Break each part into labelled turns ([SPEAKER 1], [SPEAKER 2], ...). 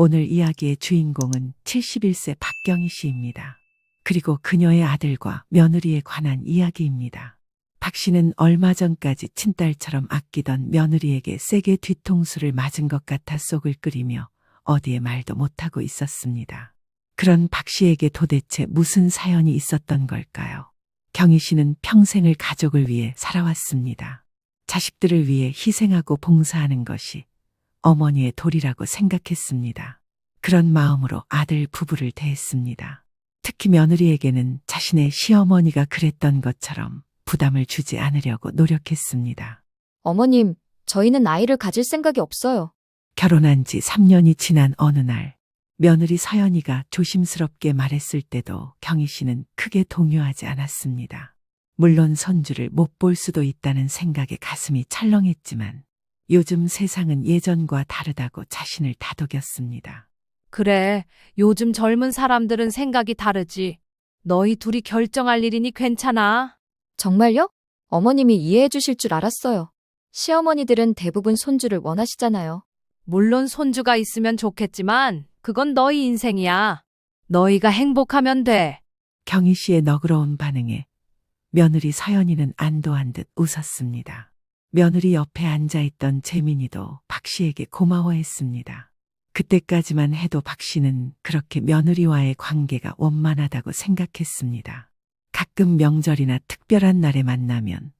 [SPEAKER 1] 오늘 이야기의 주인공은 71세 박경희 씨입니다. 그리고 그녀의 아들과 며느리에 관한 이야기입니다. 박 씨는 얼마 전까지 친딸처럼 아끼던 며느리에게 세게 뒤통수를 맞은 것 같아 속을 끓이며 어디에 말도 못하고 있었습니다. 그런 박 씨에게 도대체 무슨 사연이 있었던 걸까요? 경희 씨는 평생을 가족을 위해 살아왔습니다. 자식들을 위해 희생하고 봉사하는 것이 어머니의 도리라고 생각했습니다. 그런 마음으로 아들 부부를 대했습니다. 특히 며느리에게는 자신의 시어머니가 그랬던 것처럼 부담을 주지 않으려고 노력했습니다.
[SPEAKER 2] 어머님, 저희는 아이를 가질 생각이 없어요.
[SPEAKER 1] 결혼한 지 3년이 지난 어느 날, 며느리 서연이가 조심스럽게 말했을 때도 경희 씨는 크게 동요하지 않았습니다. 물론 손주를 못 볼 수도 있다는 생각에 가슴이 철렁했지만 요즘 세상은 예전과 다르다고 자신을 다독였습니다.
[SPEAKER 3] 그래, 요즘 젊은 사람들은 생각이 다르지. 너희 둘이 결정할 일이니 괜찮아.
[SPEAKER 2] 정말요? 어머님이 이해해 주실 줄 알았어요. 시어머니들은 대부분 손주를 원하시잖아요.
[SPEAKER 3] 물론 손주가 있으면 좋겠지만 그건 너희 인생이야. 너희가 행복하면 돼.
[SPEAKER 1] 경희 씨의 너그러운 반응에 며느리 서연이는 안도한 듯 웃었습니다. 며느리 옆에 앉아있던 재민이도 박 씨에게 고마워했습니다. 그때까지만 해도 박 씨는 그렇게 며느리와의 관계가 원만하다고 생각했습니다. 가끔 명절이나 특별한 날에 만나면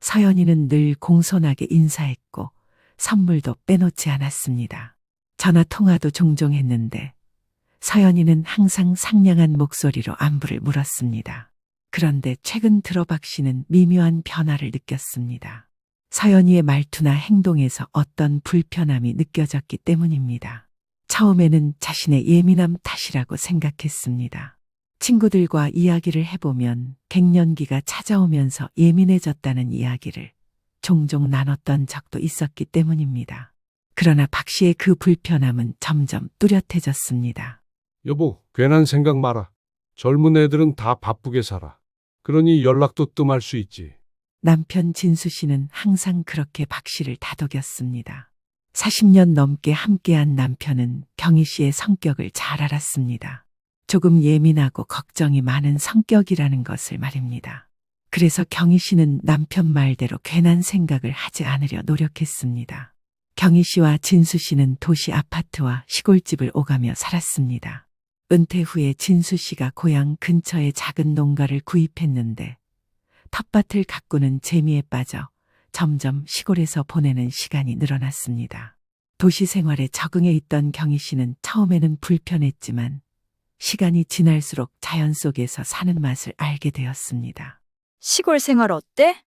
[SPEAKER 1] 서연이는 늘 공손하게 인사했고 선물도 빼놓지 않았습니다. 전화 통화도 종종 했는데 서연이는 항상 상냥한 목소리로 안부를 물었습니다. 그런데 최근 들어 박 씨는 미묘한 변화를 느꼈습니다. 서연이의 말투나 행동에서 어떤 불편함이 느껴졌기 때문입니다. 처음에는 자신의 예민함 탓이라고 생각했습니다. 친구들과 이야기를 해보면 갱년기가 찾아오면서 예민해졌다는 이야기를 종종 나눴던 적도 있었기 때문입니다. 그러나 박 씨의 그 불편함은 점점 뚜렷해졌습니다.
[SPEAKER 4] 여보, 괜한 생각 마라. 젊은 애들은 다 바쁘게 살아. 그러니 연락도 뜸할 수 있지.
[SPEAKER 1] 남편 진수 씨는 항상 그렇게 박 씨를 다독였습니다. 40년 넘게 함께한 남편은 경희 씨의 성격을 잘 알았습니다. 조금 예민하고 걱정이 많은 성격이라는 것을 말입니다. 그래서 경희 씨는 남편 말대로 괜한 생각을 하지 않으려 노력했습니다. 경희 씨와 진수 씨는 도시 아파트와 시골집을 오가며 살았습니다. 은퇴 후에 진수 씨가 고향 근처에 작은 농가를 구입했는데 텃밭을 가꾸는 재미에 빠져 점점 시골에서 보내는 시간이 늘어났습니다. 도시 생활에 적응해 있던 경희 씨는 처음에는 불편했지만 시간이 지날수록 자연 속에서 사는 맛을 알게 되었습니다.
[SPEAKER 5] 시골 생활 어때?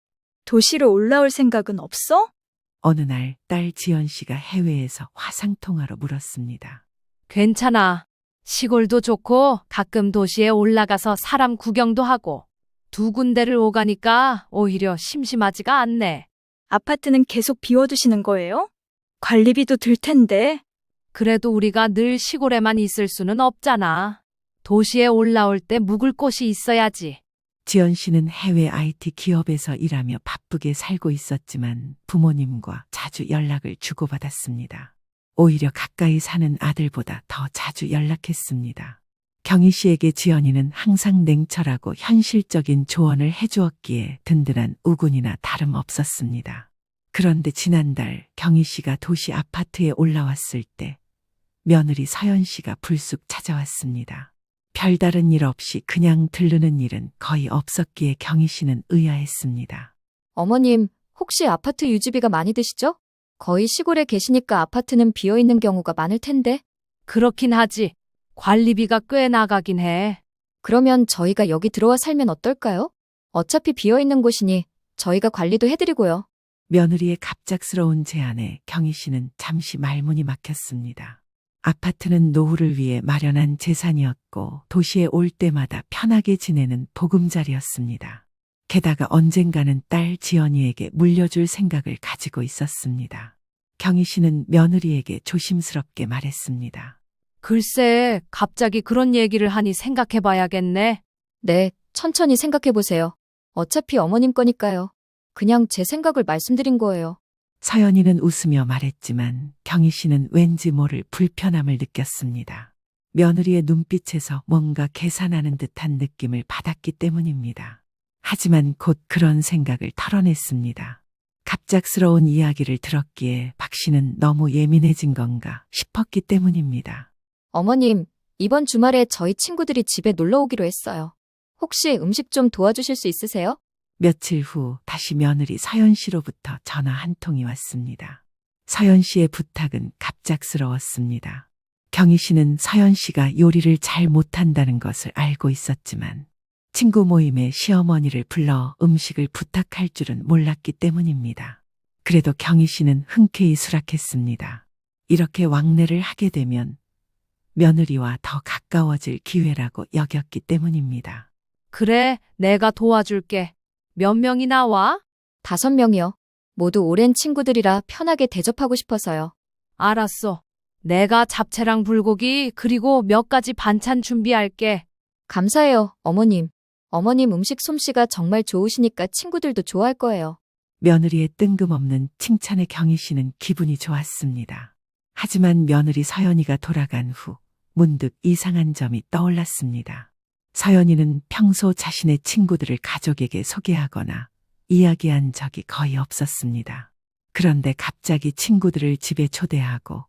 [SPEAKER 5] 도시로 올라올 생각은 없어?
[SPEAKER 1] 어느 날 딸 지연 씨가 해외에서 화상통화로 물었습니다.
[SPEAKER 3] 괜찮아. 시골도 좋고 가끔 도시에 올라가서 사람 구경도 하고 두 군데를 오가니까 오히려 심심하지가 않네.
[SPEAKER 5] 아파트는 계속 비워두시는 거예요? 관리비도 들 텐데.
[SPEAKER 3] 그래도 우리가 늘 시골에만 있을 수는 없잖아. 도시에 올라올 때 묵을 곳이 있어야지.
[SPEAKER 1] 지연 씨는 해외 IT 기업에서 일하며 바쁘게 살고 있었지만 부모님과 자주 연락을 주고받았습니다. 오히려 가까이 사는 아들보다 더 자주 연락했습니다. 경희 씨에게 지연이는 항상 냉철하고 현실적인 조언을 해주었기에 든든한 우군이나 다름없었습니다. 그런데 지난달 경희 씨가 도시 아파트에 올라왔을 때 며느리 서연 씨가 불쑥 찾아왔습니다. 별다른 일 없이 그냥 들르는 일은 거의 없었기에 경희 씨는 의아했습니다.
[SPEAKER 2] 어머님, 혹시 아파트 유지비가 많이 드시죠? 거의 시골에 계시니까 아파트는 비어있는 경우가 많을 텐데.
[SPEAKER 3] 그렇긴 하지. 관리비가 꽤 나가긴 해.
[SPEAKER 2] 그러면 저희가 여기 들어와 살면 어떨까요? 어차피 비어있는 곳이니 저희가 관리도 해드리고요.
[SPEAKER 1] 며느리의 갑작스러운 제안에 경희 씨는 잠시 말문이 막혔습니다. 아파트는 노후를 위해 마련한 재산이었고 도시에 올 때마다 편하게 지내는 보금자리였습니다. 게다가 언젠가는 딸 지연이에게 물려줄 생각을 가지고 있었습니다. 경희 씨는 며느리에게 조심스럽게 말했습니다.
[SPEAKER 3] 글쎄, 갑자기 그런 얘기를 하니 생각해봐야겠네.
[SPEAKER 2] 네, 천천히 생각해보세요. 어차피 어머님 거니까요. 그냥 제 생각을 말씀드린 거예요.
[SPEAKER 1] 서연이는 웃으며 말했지만 경희 씨는 왠지 모를 불편함을 느꼈습니다. 며느리의 눈빛에서 뭔가 계산하는 듯한 느낌을 받았기 때문입니다. 하지만 곧 그런 생각을 털어냈습니다. 갑작스러운 이야기를 들었기에 박 씨는 너무 예민해진 건가 싶었기 때문입니다.
[SPEAKER 2] 어머님, 이번 주말에 저희 친구들이 집에 놀러 오기로 했어요. 혹시 음식 좀 도와주실 수 있으세요?
[SPEAKER 1] 며칠 후 다시 며느리 서연 씨로부터 전화 한 통이 왔습니다. 서연 씨의 부탁은 갑작스러웠습니다. 경희 씨는 서연 씨가 요리를 잘 못한다는 것을 알고 있었지만 친구 모임에 시어머니를 불러 음식을 부탁할 줄은 몰랐기 때문입니다. 그래도 경희 씨는 흔쾌히 수락했습니다. 이렇게 왕래를 하게 되면 며느리와 더 가까워질 기회라고 여겼기 때문입니다.
[SPEAKER 3] 그래, 내가 도와줄게. 몇 명이나 와?
[SPEAKER 2] 5명이요. 모두 오랜 친구들이라 편하게 대접하고 싶어서요.
[SPEAKER 3] 알았어. 내가 잡채랑 불고기 그리고 몇 가지 반찬 준비할게.
[SPEAKER 2] 감사해요, 어머님. 어머님 음식 솜씨가 정말 좋으시니까 친구들도 좋아할 거예요.
[SPEAKER 1] 며느리의 뜬금없는 칭찬에 경희 씨는 기분이 좋았습니다. 하지만 며느리 서연이가 돌아간 후 문득 이상한 점이 떠올랐습니다. 서연이는 평소 자신의 친구들을 가족에게 소개하거나 이야기한 적이 거의 없었습니다. 그런데 갑자기 친구들을 집에 초대하고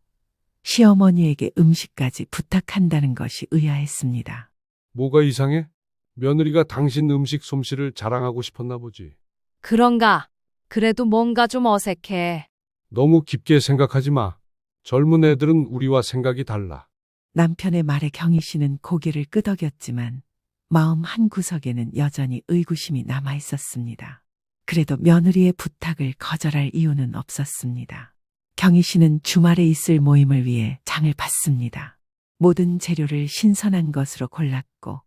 [SPEAKER 1] 시어머니에게 음식까지 부탁한다는 것이 의아했습니다.
[SPEAKER 4] 뭐가 이상해? 며느리가 당신 음식 솜씨를 자랑하고 싶었나 보지.
[SPEAKER 3] 그런가? 그래도 뭔가 좀 어색해.
[SPEAKER 4] 너무 깊게 생각하지 마. 젊은 애들은 우리와 생각이 달라.
[SPEAKER 1] 남편의 말에 경희 씨는 고개를 끄덕였지만 마음 한구석에는 여전히 의구심이 남아 있었습니다. 그래도 며느리의 부탁을 거절할 이유는 없었습니다. 경희 씨는 주말에 있을 모임을 위해 장을 봤습니다. 모든 재료를 신선한 것으로 골랐고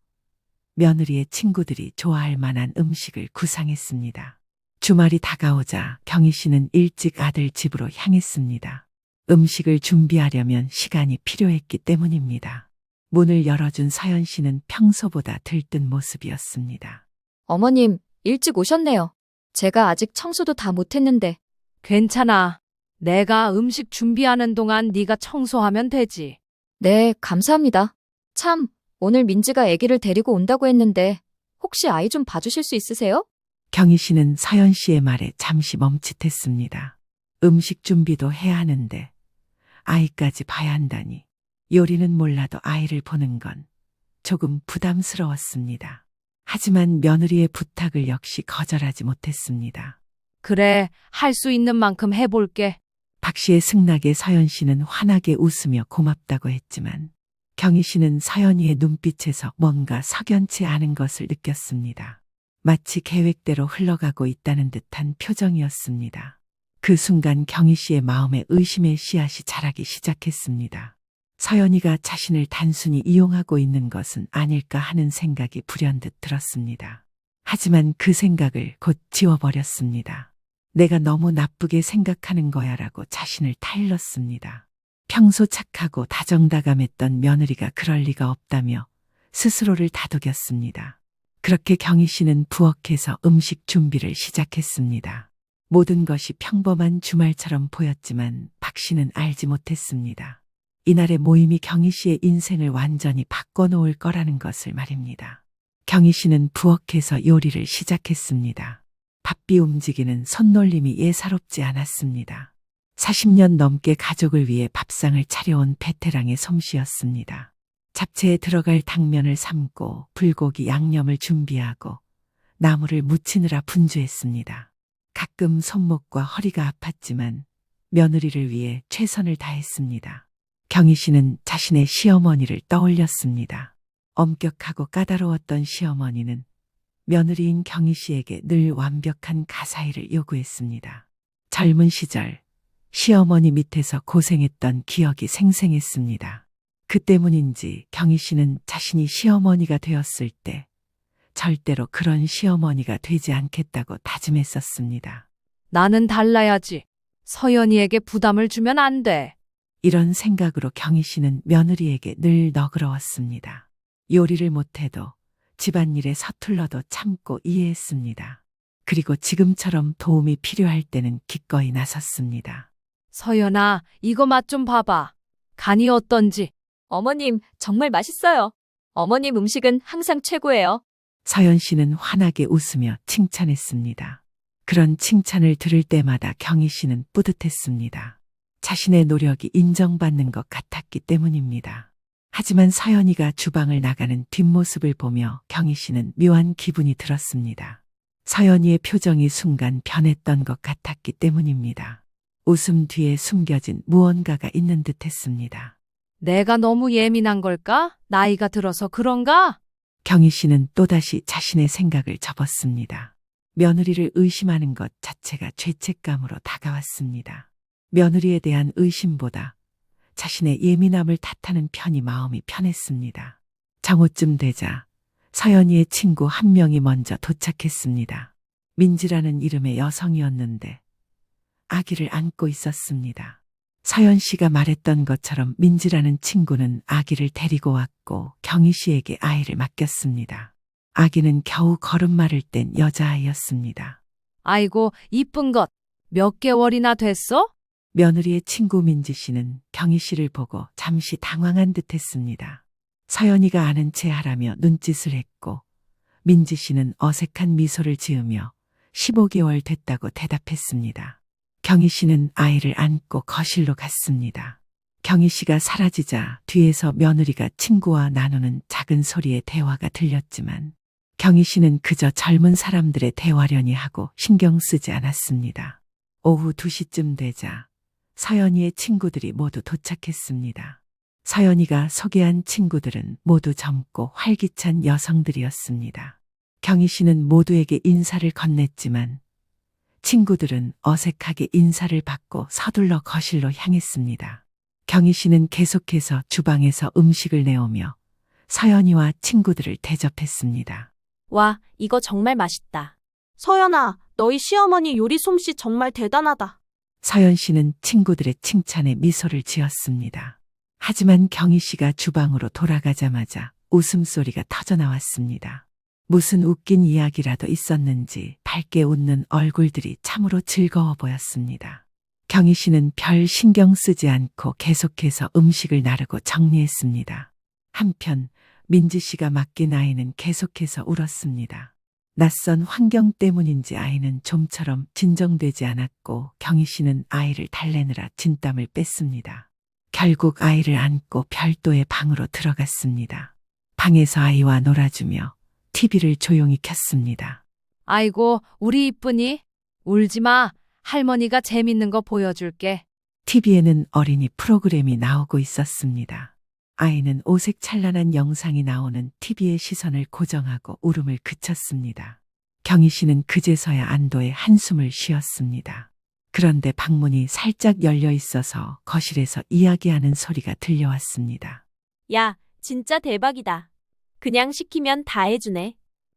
[SPEAKER 1] 며느리의 친구들이 좋아할 만한 음식을 구상했습니다. 주말이 다가오자 경희 씨는 일찍 아들 집으로 향했습니다. 음식을 준비하려면 시간이 필요했기 때문입니다. 문을 열어준 서연 씨는 평소보다 들뜬 모습이었습니다.
[SPEAKER 2] 어머님, 일찍 오셨네요. 제가 아직 청소도 다 못했는데.
[SPEAKER 3] 괜찮아. 내가 음식 준비하는 동안 네가 청소하면 되지.
[SPEAKER 2] 네, 감사합니다. 참, 오늘 민지가 아기를 데리고 온다고 했는데 혹시 아이 좀 봐주실 수 있으세요?
[SPEAKER 1] 경희 씨는 서연 씨의 말에 잠시 멈칫했습니다. 음식 준비도 해야 하는데 아이까지 봐야 한다니 요리는 몰라도 아이를 보는 건 조금 부담스러웠습니다. 하지만 며느리의 부탁을 역시 거절하지 못했습니다.
[SPEAKER 3] 그래, 할 수 있는 만큼 해볼게.
[SPEAKER 1] 박 씨의 승낙에 서연 씨는 환하게 웃으며 고맙다고 했지만 경희 씨는 서연이의 눈빛에서 뭔가 석연치 않은 것을 느꼈습니다. 마치 계획대로 흘러가고 있다는 듯한 표정이었습니다. 그 순간 경희 씨의 마음에 의심의 씨앗이 자라기 시작했습니다. 서연이가 자신을 단순히 이용하고 있는 것은 아닐까 하는 생각이 불현듯 들었습니다. 하지만 그 생각을 곧 지워버렸습니다. 내가 너무 나쁘게 생각하는 거야라고 자신을 타일렀습니다. 평소 착하고 다정다감했던 며느리가 그럴 리가 없다며 스스로를 다독였습니다. 그렇게 경희 씨는 부엌에서 음식 준비를 시작했습니다. 모든 것이 평범한 주말처럼 보였지만 박 씨는 알지 못했습니다. 이날의 모임이 경희 씨의 인생을 완전히 바꿔놓을 거라는 것을 말입니다. 경희 씨는 부엌에서 요리를 시작했습니다. 바삐 움직이는 손놀림이 예사롭지 않았습니다. 40년 넘게 가족을 위해 밥상을 차려온 베테랑의 솜씨였습니다. 잡채에 들어갈 당면을 삶고 불고기 양념을 준비하고 나물을 무치느라 분주했습니다. 가끔 손목과 허리가 아팠지만 며느리를 위해 최선을 다했습니다. 경희 씨는 자신의 시어머니를 떠올렸습니다. 엄격하고 까다로웠던 시어머니는 며느리인 경희 씨에게 늘 완벽한 가사일을 요구했습니다. 젊은 시절 시어머니 밑에서 고생했던 기억이 생생했습니다. 그 때문인지 경희 씨는 자신이 시어머니가 되었을 때 절대로 그런 시어머니가 되지 않겠다고 다짐했었습니다.
[SPEAKER 3] 나는 달라야지. 서연이에게 부담을 주면 안 돼.
[SPEAKER 1] 이런 생각으로 경희 씨는 며느리에게 늘 너그러웠습니다. 요리를 못해도 집안일에 서툴러도 참고 이해했습니다. 그리고 지금처럼 도움이 필요할 때는 기꺼이 나섰습니다.
[SPEAKER 3] 서연아, 이거 맛 좀 봐봐. 간이 어떤지.
[SPEAKER 2] 어머님, 정말 맛있어요. 어머님 음식은 항상 최고예요.
[SPEAKER 1] 서연 씨는 환하게 웃으며 칭찬했습니다. 그런 칭찬을 들을 때마다 경희 씨는 뿌듯했습니다. 자신의 노력이 인정받는 것 같았기 때문입니다. 하지만 서연이가 주방을 나가는 뒷모습을 보며 경희 씨는 묘한 기분이 들었습니다. 서연이의 표정이 순간 변했던 것 같았기 때문입니다. 웃음 뒤에 숨겨진 무언가가 있는 듯 했습니다.
[SPEAKER 3] 내가 너무 예민한 걸까? 나이가 들어서 그런가?
[SPEAKER 1] 경희 씨는 또다시 자신의 생각을 접었습니다. 며느리를 의심하는 것 자체가 죄책감으로 다가왔습니다. 며느리에 대한 의심보다 자신의 예민함을 탓하는 편이 마음이 편했습니다. 정오쯤 되자 서연이의 친구 한 명이 먼저 도착했습니다. 민지라는 이름의 여성이었는데 아기를 안고 있었습니다. 서연 씨가 말했던 것처럼 민지라는 친구는 아기를 데리고 왔고 경희 씨에게 아이를 맡겼습니다. 아기는 겨우 걸음마를 뗀 여자아이였습니다.
[SPEAKER 3] 아이고, 이쁜 것. 몇 개월이나 됐어?
[SPEAKER 1] 며느리의 친구 민지 씨는 경희 씨를 보고 잠시 당황한 듯 했습니다. 서연이가 아는 체 하라며 눈짓을 했고 민지 씨는 어색한 미소를 지으며 15개월 됐다고 대답했습니다. 경희 씨는 아이를 안고 거실로 갔습니다. 경희 씨가 사라지자 뒤에서 며느리가 친구와 나누는 작은 소리의 대화가 들렸지만 경희 씨는 그저 젊은 사람들의 대화려니 하고 신경 쓰지 않았습니다. 오후 2시쯤 되자 서연이의 친구들이 모두 도착했습니다. 서연이가 소개한 친구들은 모두 젊고 활기찬 여성들이었습니다. 경희 씨는 모두에게 인사를 건넸지만 친구들은 어색하게 인사를 받고 서둘러 거실로 향했습니다. 경희 씨는 계속해서 주방에서 음식을 내오며 서연이와 친구들을 대접했습니다.
[SPEAKER 6] 와, 이거 정말 맛있다. 서연아, 너희 시어머니 요리 솜씨 정말 대단하다.
[SPEAKER 1] 서연 씨는 친구들의 칭찬에 미소를 지었습니다. 하지만 경희 씨가 주방으로 돌아가자마자 웃음소리가 터져나왔습니다. 무슨 웃긴 이야기라도 있었는지 밝게 웃는 얼굴들이 참으로 즐거워 보였습니다. 경희 씨는 별 신경 쓰지 않고 계속해서 음식을 나르고 정리했습니다. 한편 민지 씨가 맡긴 아이는 계속해서 울었습니다. 낯선 환경 때문인지 아이는 좀처럼 진정되지 않았고 경희 씨는 아이를 달래느라 진땀을 뺐습니다. 결국 아이를 안고 별도의 방으로 들어갔습니다. 방에서 아이와 놀아주며 TV를 조용히 켰습니다.
[SPEAKER 3] 아이고, 우리 이쁜이. 울지 마. 할머니가 재밌는 거 보여줄게.
[SPEAKER 1] TV에는 어린이 프로그램이 나오고 있었습니다. 아이는 오색찬란한 영상이 나오는 TV의 시선을 고정하고 울음을 그쳤습니다. 경희 씨는 그제서야 안도의 한숨을 쉬었습니다. 그런데 방문이 살짝 열려 있어서 거실에서 이야기하는 소리가 들려왔습니다.
[SPEAKER 6] 야, 진짜 대박이다. 그냥 시키면 다 해주네.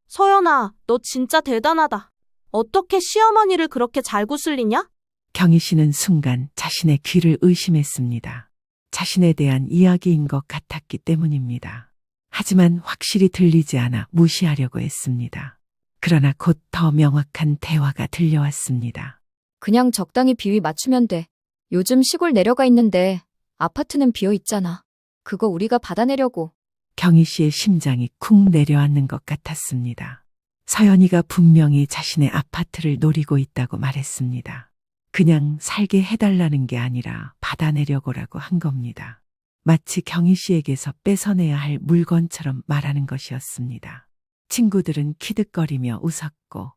[SPEAKER 6] 서연아, 너 진짜 대단하다. 어떻게 시어머니를 그렇게 잘 구슬리냐?
[SPEAKER 1] 경희 씨는 순간 자신의 귀를 의심했습니다. 자신에 대한 이야기인 것 같았기 때문입니다. 하지만 확실히 들리지 않아 무시하려고 했습니다. 그러나 곧 더 명확한 대화가 들려왔습니다.
[SPEAKER 2] 그냥 적당히 비위 맞추면 돼. 요즘 시골 내려가 있는데 아파트는 비어 있잖아. 그거 우리가 받아내려고.
[SPEAKER 1] 경희 씨의 심장이 쿵 내려앉는 것 같았습니다. 서연이가 분명히 자신의 아파트를 노리고 있다고 말했습니다. 그냥 살게 해달라는 게 아니라 받아내려고라고 한 겁니다. 마치 경희 씨에게서 뺏어내야 할 물건처럼 말하는 것이었습니다. 친구들은 키득거리며 웃었고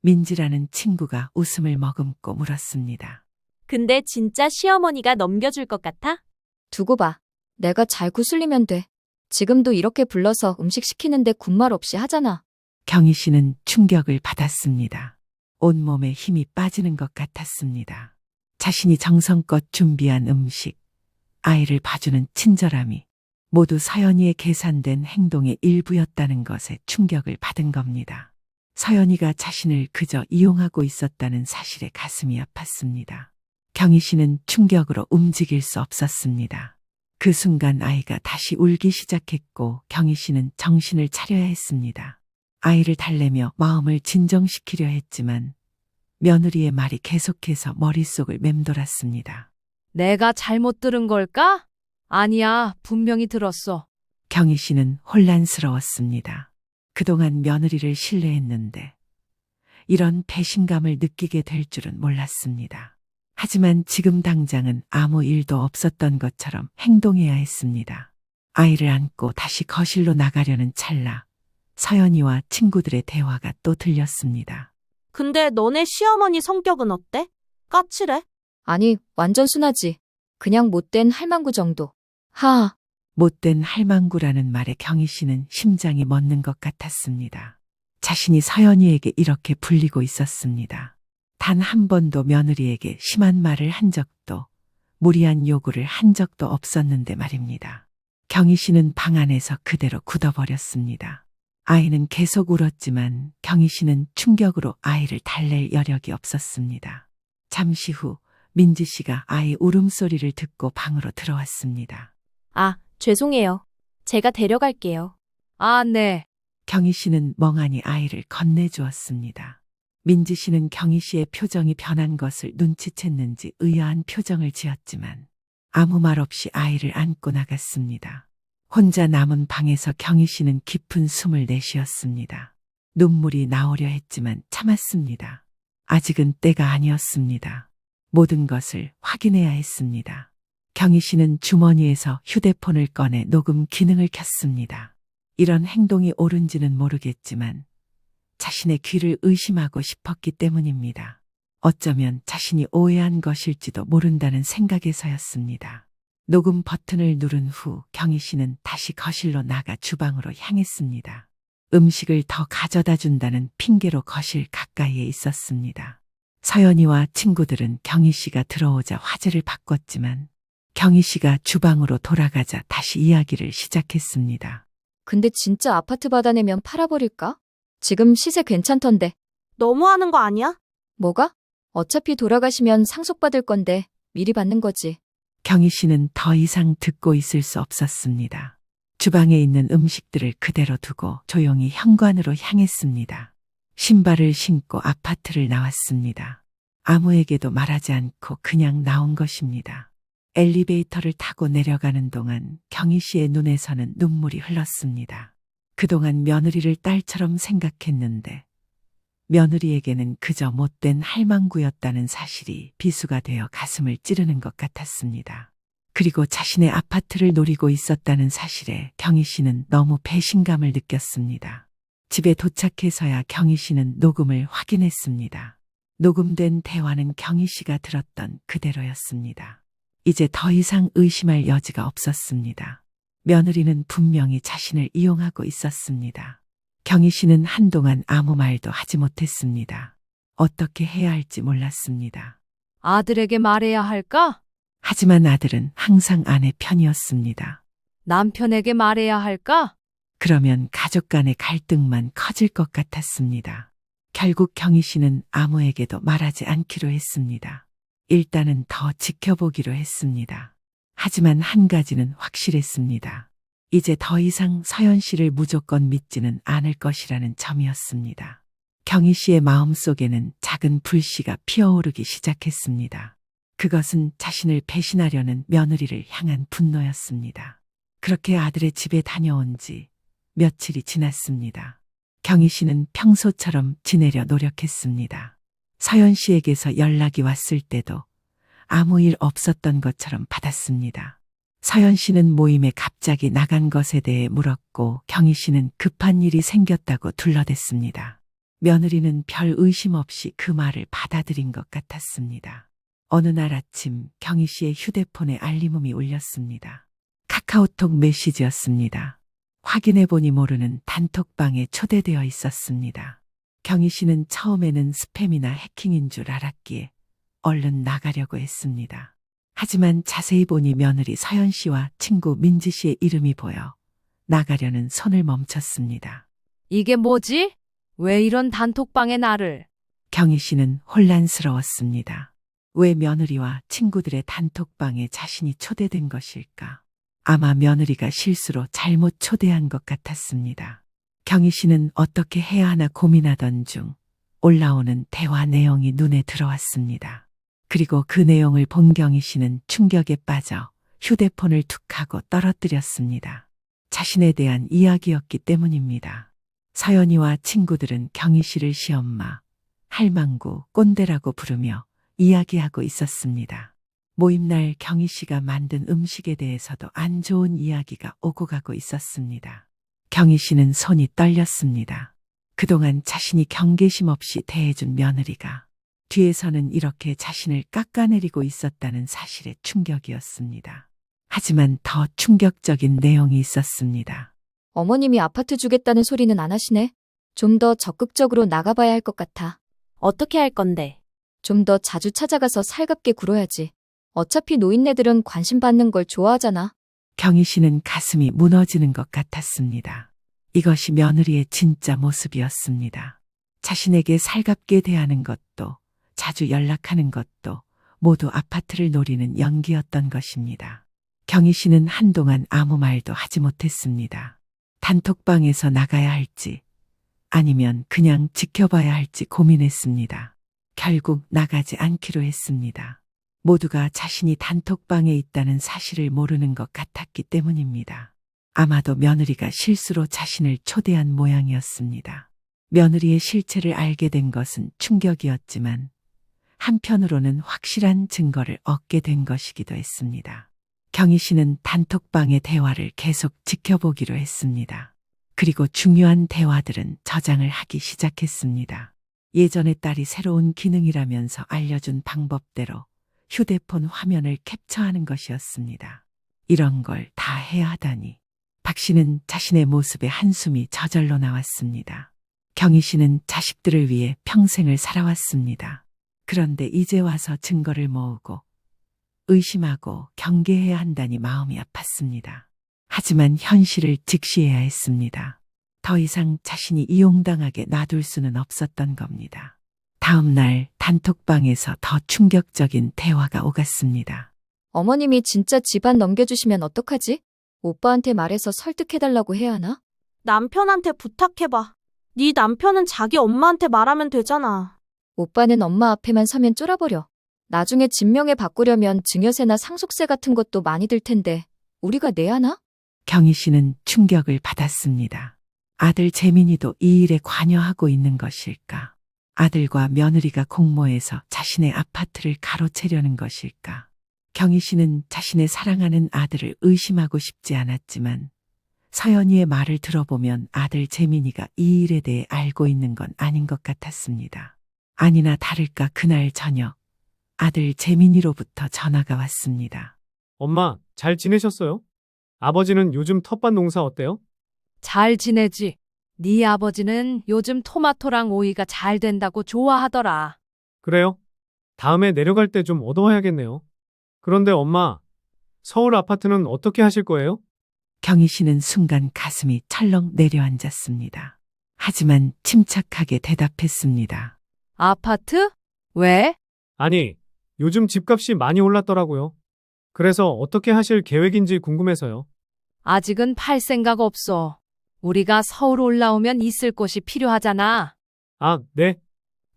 [SPEAKER 1] 민지라는 친구가 웃음을 머금고 물었습니다.
[SPEAKER 6] 근데 진짜 시어머니가 넘겨줄 것 같아?
[SPEAKER 2] 두고 봐. 내가 잘 구슬리면 돼. 지금도 이렇게 불러서 음식 시키는데 군말 없이 하잖아.
[SPEAKER 1] 경희 씨는 충격을 받았습니다. 온몸에 힘이 빠지는 것 같았습니다. 자신이 정성껏 준비한 음식, 아이를 봐주는 친절함이 모두 서연이의 계산된 행동의 일부였다는 것에 충격을 받은 겁니다. 서연이가 자신을 그저 이용하고 있었다는 사실에 가슴이 아팠습니다. 경희 씨는 충격으로 움직일 수 없었습니다. 그 순간 아이가 다시 울기 시작했고 경희 씨는 정신을 차려야 했습니다. 아이를 달래며 마음을 진정시키려 했지만 며느리의 말이 계속해서 머릿속을 맴돌았습니다.
[SPEAKER 3] 내가 잘못 들은 걸까? 아니야, 분명히 들었어.
[SPEAKER 1] 경희 씨는 혼란스러웠습니다. 그동안 며느리를 신뢰했는데 이런 배신감을 느끼게 될 줄은 몰랐습니다. 하지만 지금 당장은 아무 일도 없었던 것처럼 행동해야 했습니다. 아이를 안고 다시 거실로 나가려는 찰나 서연이와 친구들의 대화가 또 들렸습니다.
[SPEAKER 6] 근데 너네 시어머니 성격은 어때? 까칠해?
[SPEAKER 2] 아니, 완전 순하지. 그냥 못된 할망구 정도.
[SPEAKER 1] 못된 할망구라는 말에 경희 씨는 심장이 멎는 것 같았습니다. 자신이 서연이에게 이렇게 불리고 있었습니다. 단 한 번도 며느리에게 심한 말을 한 적도, 무리한 요구를 한 적도 없었는데 말입니다. 경희 씨는 방 안에서 그대로 굳어버렸습니다. 아이는 계속 울었지만 경희 씨는 충격으로 아이를 달랠 여력이 없었습니다. 잠시 후 민지 씨가 아이 울음소리를 듣고 방으로 들어왔습니다.
[SPEAKER 6] 아, 죄송해요. 제가 데려갈게요.
[SPEAKER 3] 아, 네.
[SPEAKER 1] 경희 씨는 멍하니 아이를 건네주었습니다. 민지 씨는 경희 씨의 표정이 변한 것을 눈치챘는지 의아한 표정을 지었지만 아무 말 없이 아이를 안고 나갔습니다. 혼자 남은 방에서 경희 씨는 깊은 숨을 내쉬었습니다. 눈물이 나오려 했지만 참았습니다. 아직은 때가 아니었습니다. 모든 것을 확인해야 했습니다. 경희 씨는 주머니에서 휴대폰을 꺼내 녹음 기능을 켰습니다. 이런 행동이 옳은지는 모르겠지만 자신의 귀를 의심하고 싶었기 때문입니다. 어쩌면 자신이 오해한 것일지도 모른다는 생각에서였습니다. 녹음 버튼을 누른 후 경희 씨는 다시 거실로 나가 주방으로 향했습니다. 음식을 더 가져다 준다는 핑계로 거실 가까이에 있었습니다. 서연이와 친구들은 경희 씨가 들어오자 화제를 바꿨지만 경희 씨가 주방으로 돌아가자 다시 이야기를 시작했습니다.
[SPEAKER 2] 근데 진짜 아파트 받아내면 팔아버릴까? 지금 시세 괜찮던데.
[SPEAKER 6] 너무하는 거 아니야?
[SPEAKER 2] 뭐가? 어차피 돌아가시면 상속받을 건데 미리 받는 거지.
[SPEAKER 1] 경희 씨는 더 이상 듣고 있을 수 없었습니다. 주방에 있는 음식들을 그대로 두고 조용히 현관으로 향했습니다. 신발을 신고 아파트를 나왔습니다. 아무에게도 말하지 않고 그냥 나온 것입니다. 엘리베이터를 타고 내려가는 동안 경희 씨의 눈에서는 눈물이 흘렀습니다. 그동안 며느리를 딸처럼 생각했는데 며느리에게는 그저 못된 할망구였다는 사실이 비수가 되어 가슴을 찌르는 것 같았습니다. 그리고 자신의 아파트를 노리고 있었다는 사실에 경희 씨는 너무 배신감을 느꼈습니다. 집에 도착해서야 경희 씨는 녹음을 확인했습니다. 녹음된 대화는 경희 씨가 들었던 그대로였습니다. 이제 더 이상 의심할 여지가 없었습니다. 며느리는 분명히 자신을 이용하고 있었습니다. 경희 씨는 한동안 아무 말도 하지 못했습니다. 어떻게 해야 할지 몰랐습니다.
[SPEAKER 3] 아들에게 말해야 할까?
[SPEAKER 1] 하지만 아들은 항상 아내 편이었습니다.
[SPEAKER 3] 남편에게 말해야 할까?
[SPEAKER 1] 그러면 가족 간의 갈등만 커질 것 같았습니다. 결국 경희 씨는 아무에게도 말하지 않기로 했습니다. 일단은 더 지켜보기로 했습니다. 하지만 한 가지는 확실했습니다. 이제 더 이상 서연 씨를 무조건 믿지는 않을 것이라는 점이었습니다. 경희 씨의 마음속에는 작은 불씨가 피어오르기 시작했습니다. 그것은 자신을 배신하려는 며느리를 향한 분노였습니다. 그렇게 아들의 집에 다녀온 지 며칠이 지났습니다. 경희 씨는 평소처럼 지내려 노력했습니다. 서연 씨에게서 연락이 왔을 때도 아무 일 없었던 것처럼 받았습니다. 서연 씨는 모임에 갑자기 나간 것에 대해 물었고 경희 씨는 급한 일이 생겼다고 둘러댔습니다. 며느리는 별 의심 없이 그 말을 받아들인 것 같았습니다. 어느 날 아침 경희 씨의 휴대폰에 알림음이 울렸습니다. 카카오톡 메시지였습니다. 확인해보니 모르는 단톡방에 초대되어 있었습니다. 경희 씨는 처음에는 스팸이나 해킹인 줄 알았기에 얼른 나가려고 했습니다. 하지만 자세히 보니 며느리 서연 씨와 친구 민지 씨의 이름이 보여 나가려는 손을 멈췄습니다.
[SPEAKER 3] 이게 뭐지? 왜 이런 단톡방에 나를?
[SPEAKER 1] 경희 씨는 혼란스러웠습니다. 왜 며느리와 친구들의 단톡방에 자신이 초대된 것일까? 아마 며느리가 실수로 잘못 초대한 것 같았습니다. 경희 씨는 어떻게 해야 하나 고민하던 중 올라오는 대화 내용이 눈에 들어왔습니다. 그리고 그 내용을 본 경희 씨는 충격에 빠져 휴대폰을 툭 하고 떨어뜨렸습니다. 자신에 대한 이야기였기 때문입니다. 서연이와 친구들은 경희 씨를 시엄마, 할망구, 꼰대라고 부르며 이야기하고 있었습니다. 모임날 경희 씨가 만든 음식에 대해서도 안 좋은 이야기가 오고 가고 있었습니다. 경희 씨는 손이 떨렸습니다. 그동안 자신이 경계심 없이 대해준 며느리가 뒤에서는 이렇게 자신을 깎아내리고 있었다는 사실에 충격이었습니다. 하지만 더 충격적인 내용이 있었습니다.
[SPEAKER 2] 어머님이 아파트 주겠다는 소리는 안 하시네. 좀 더 적극적으로 나가봐야 할 것 같아.
[SPEAKER 6] 어떻게 할 건데?
[SPEAKER 2] 좀 더 자주 찾아가서 살갑게 굴어야지. 어차피 노인네들은 관심 받는 걸 좋아하잖아.
[SPEAKER 1] 경희 씨는 가슴이 무너지는 것 같았습니다. 이것이 며느리의 진짜 모습이었습니다. 자신에게 살갑게 대하는 것도 자주 연락하는 것도 모두 아파트를 노리는 연기였던 것입니다. 경희 씨는 한동안 아무 말도 하지 못했습니다. 단톡방에서 나가야 할지 아니면 그냥 지켜봐야 할지 고민했습니다. 결국 나가지 않기로 했습니다. 모두가 자신이 단톡방에 있다는 사실을 모르는 것 같았기 때문입니다. 아마도 며느리가 실수로 자신을 초대한 모양이었습니다. 며느리의 실체를 알게 된 것은 충격이었지만 한편으로는 확실한 증거를 얻게 된 것이기도 했습니다. 경희 씨는 단톡방의 대화를 계속 지켜보기로 했습니다. 그리고 중요한 대화들은 저장을 하기 시작했습니다. 예전에 딸이 새로운 기능이라면서 알려준 방법대로 휴대폰 화면을 캡처하는 것이었습니다. 이런 걸 다 해야 하다니. 박 씨는 자신의 모습에 한숨이 저절로 나왔습니다. 경희 씨는 자식들을 위해 평생을 살아왔습니다. 그런데 이제 와서 증거를 모으고 의심하고 경계해야 한다니 마음이 아팠습니다. 하지만 현실을 직시해야 했습니다. 더 이상 자신이 이용당하게 놔둘 수는 없었던 겁니다. 다음 날 단톡방에서 더 충격적인 대화가 오갔습니다.
[SPEAKER 2] 어머님이 진짜 집안 넘겨주시면 어떡하지? 오빠한테 말해서 설득해달라고 해야 하나?
[SPEAKER 6] 남편한테 부탁해봐. 네 남편은 자기 엄마한테 말하면 되잖아.
[SPEAKER 2] 오빠는 엄마 앞에만 서면 쫄아버려. 나중에 진명에 바꾸려면 증여세나 상속세 같은 것도 많이 들 텐데 우리가 내야 하나?
[SPEAKER 1] 경희 씨는 충격을 받았습니다. 아들 재민이도 이 일에 관여하고 있는 것일까? 아들과 며느리가 공모해서 자신의 아파트를 가로채려는 것일까? 경희 씨는 자신의 사랑하는 아들을 의심하고 싶지 않았지만 서연이의 말을 들어보면 아들 재민이가 이 일에 대해 알고 있는 건 아닌 것 같았습니다. 아니나 다를까 그날 저녁 아들 재민이로부터 전화가 왔습니다.
[SPEAKER 7] 엄마, 잘 지내셨어요? 아버지는 요즘 텃밭 농사 어때요?
[SPEAKER 3] 잘 지내지. 네 아버지는 요즘 토마토랑 오이가 잘 된다고 좋아하더라.
[SPEAKER 7] 그래요? 다음에 내려갈 때 좀 얻어와야겠네요. 그런데 엄마, 서울 아파트는 어떻게 하실 거예요?
[SPEAKER 1] 경희 씨는 순간 가슴이 철렁 내려앉았습니다. 하지만 침착하게 대답했습니다.
[SPEAKER 3] 아파트? 왜?
[SPEAKER 7] 아니, 요즘 집값이 많이 올랐더라고요. 그래서 어떻게 하실 계획인지 궁금해서요.
[SPEAKER 3] 아직은 팔 생각 없어. 우리가 서울 올라오면 있을 곳이 필요하잖아.
[SPEAKER 7] 아, 네.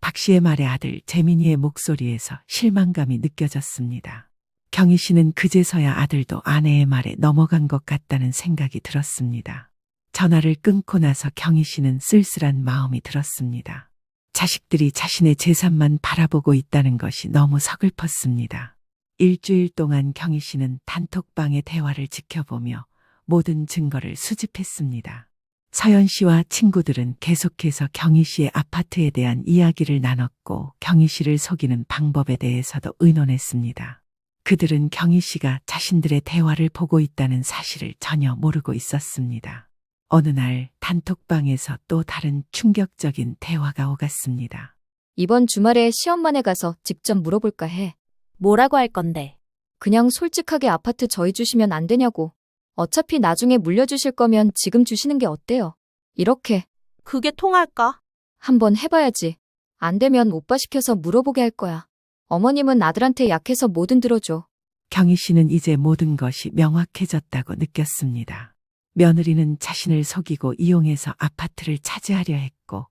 [SPEAKER 1] 박 씨의 말에 아들 재민이의 목소리에서 실망감이 느껴졌습니다. 경희 씨는 그제서야 아들도 아내의 말에 넘어간 것 같다는 생각이 들었습니다. 전화를 끊고 나서 경희 씨는 쓸쓸한 마음이 들었습니다. 자식들이 자신의 재산만 바라보고 있다는 것이 너무 서글펐습니다. 일주일 동안 경희 씨는 단톡방의 대화를 지켜보며 모든 증거를 수집했습니다. 서연 씨와 친구들은 계속해서 경희 씨의 아파트에 대한 이야기를 나눴고 경희 씨를 속이는 방법에 대해서도 의논했습니다. 그들은 경희 씨가 자신들의 대화를 보고 있다는 사실을 전혀 모르고 있었습니다. 어느 날 단톡방에서 또 다른 충격적인 대화가 오갔습니다.
[SPEAKER 2] 이번 주말에 시엄마네 가서 직접 물어볼까 해.
[SPEAKER 6] 뭐라고 할 건데?
[SPEAKER 2] 그냥 솔직하게 아파트 저희 주시면 안 되냐고. 어차피 나중에 물려주실 거면 지금 주시는 게 어때요? 이렇게.
[SPEAKER 6] 그게 통할까?
[SPEAKER 2] 한번 해봐야지. 안 되면 오빠 시켜서 물어보게 할 거야. 어머님은 아들한테 약해서 뭐든 들어줘.
[SPEAKER 1] 경희 씨는 이제 모든 것이 명확해졌다고 느꼈습니다. 며느리는 자신을 속이고 이용해서 아파트를 차지하려 했고,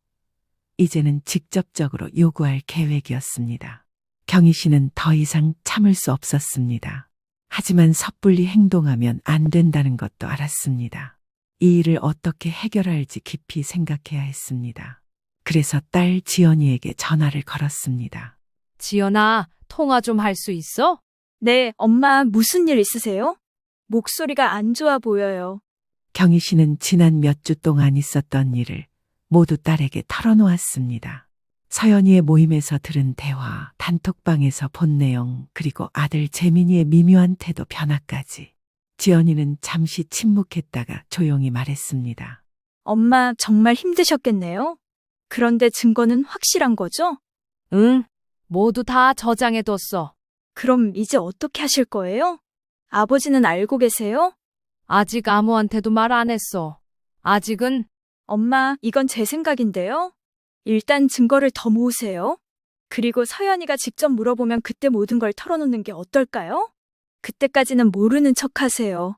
[SPEAKER 1] 이제는 직접적으로 요구할 계획이었습니다. 경희 씨는 더 이상 참을 수 없었습니다. 하지만 섣불리 행동하면 안 된다는 것도 알았습니다. 이 일을 어떻게 해결할지 깊이 생각해야 했습니다. 그래서 딸 지연이에게 전화를 걸었습니다.
[SPEAKER 3] 지연아, 통화 좀 할 수 있어?
[SPEAKER 5] 네, 엄마 무슨 일 있으세요? 목소리가 안 좋아 보여요.
[SPEAKER 1] 경희 씨는 지난 몇 주 동안 있었던 일을 모두 딸에게 털어놓았습니다. 서연이의 모임에서 들은 대화, 단톡방에서 본 내용, 그리고 아들 재민이의 미묘한 태도 변화까지. 지연이는 잠시 침묵했다가 조용히 말했습니다.
[SPEAKER 5] 엄마 정말 힘드셨겠네요? 그런데 증거는 확실한 거죠?
[SPEAKER 3] 응, 모두 다 저장해뒀어.
[SPEAKER 5] 그럼 이제 어떻게 하실 거예요? 아버지는 알고 계세요?
[SPEAKER 3] 아직 아무한테도 말 안 했어. 아직은.
[SPEAKER 5] 엄마, 이건 제 생각인데요. 일단 증거를 더 모으세요. 그리고 서연이가 직접 물어보면 그때 모든 걸 털어놓는 게 어떨까요? 그때까지는 모르는 척 하세요.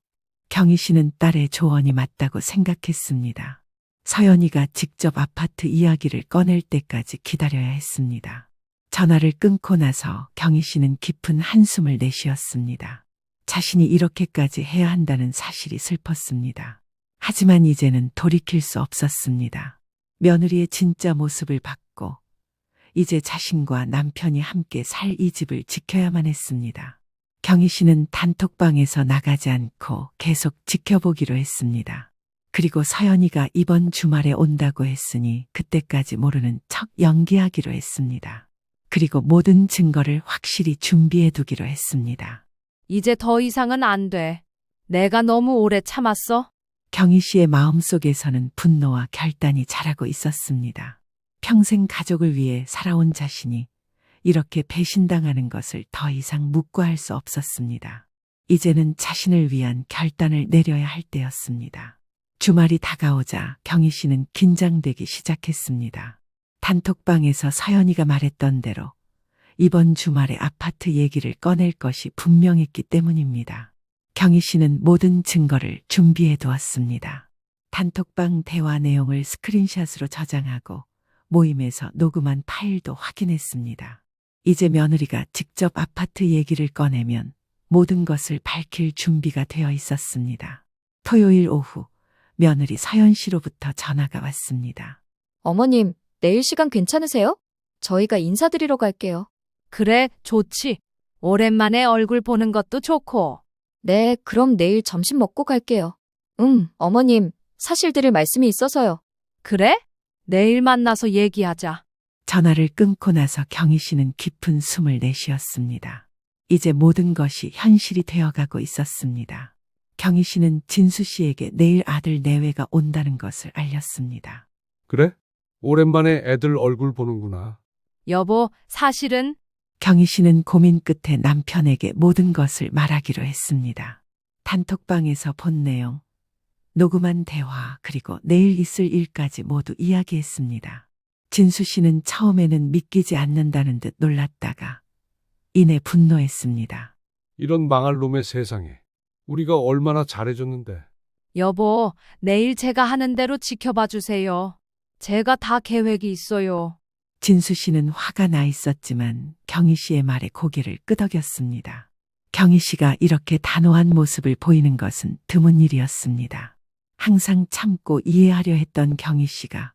[SPEAKER 1] 경희 씨는 딸의 조언이 맞다고 생각했습니다. 서연이가 직접 아파트 이야기를 꺼낼 때까지 기다려야 했습니다. 전화를 끊고 나서 경희 씨는 깊은 한숨을 내쉬었습니다. 자신이 이렇게까지 해야 한다는 사실이 슬펐습니다. 하지만 이제는 돌이킬 수 없었습니다. 며느리의 진짜 모습을 받고 이제 자신과 남편이 함께 살 이 집을 지켜야만 했습니다. 경희 씨는 단톡방에서 나가지 않고 계속 지켜보기로 했습니다. 그리고 서연이가 이번 주말에 온다고 했으니 그때까지 모르는 척 연기하기로 했습니다. 그리고 모든 증거를 확실히 준비해 두기로 했습니다.
[SPEAKER 3] 이제 더 이상은 안 돼. 내가 너무 오래 참았어.
[SPEAKER 1] 경희 씨의 마음속에서는 분노와 결단이 자라고 있었습니다. 평생 가족을 위해 살아온 자신이 이렇게 배신당하는 것을 더 이상 묵과할 수 없었습니다. 이제는 자신을 위한 결단을 내려야 할 때였습니다. 주말이 다가오자 경희 씨는 긴장되기 시작했습니다. 단톡방에서 서연이가 말했던 대로 이번 주말에 아파트 얘기를 꺼낼 것이 분명했기 때문입니다. 경희 씨는 모든 증거를 준비해 두었습니다. 단톡방 대화 내용을 스크린샷으로 저장하고 모임에서 녹음한 파일도 확인했습니다. 이제 며느리가 직접 아파트 얘기를 꺼내면 모든 것을 밝힐 준비가 되어 있었습니다. 토요일 오후 며느리 서연 씨로부터 전화가 왔습니다.
[SPEAKER 2] 어머님, 내일 시간 괜찮으세요? 저희가 인사드리러 갈게요.
[SPEAKER 3] 그래, 좋지. 오랜만에 얼굴 보는 것도 좋고.
[SPEAKER 2] 네, 그럼 내일 점심 먹고 갈게요. 어머님, 사실 드릴 말씀이 있어서요.
[SPEAKER 3] 그래? 내일 만나서 얘기하자.
[SPEAKER 1] 전화를 끊고 나서 경희 씨는 깊은 숨을 내쉬었습니다. 이제 모든 것이 현실이 되어가고 있었습니다. 경희 씨는 진수 씨에게 내일 아들 내외가 온다는 것을 알렸습니다.
[SPEAKER 4] 그래? 오랜만에 애들 얼굴 보는구나.
[SPEAKER 3] 여보, 사실은
[SPEAKER 1] 경희 씨는 고민 끝에 남편에게 모든 것을 말하기로 했습니다. 단톡방에서 본 내용, 녹음한 대화, 그리고 내일 있을 일까지 모두 이야기했습니다. 진수 씨는 처음에는 믿기지 않는다는 듯 놀랐다가 이내 분노했습니다.
[SPEAKER 4] 이런 망할 놈의 세상에. 우리가 얼마나 잘해줬는데.
[SPEAKER 3] 여보, 내일 제가 하는 대로 지켜봐 주세요. 제가 다 계획이 있어요.
[SPEAKER 1] 진수 씨는 화가 나 있었지만 경희 씨의 말에 고개를 끄덕였습니다. 경희 씨가 이렇게 단호한 모습을 보이는 것은 드문 일이었습니다. 항상 참고 이해하려 했던 경희 씨가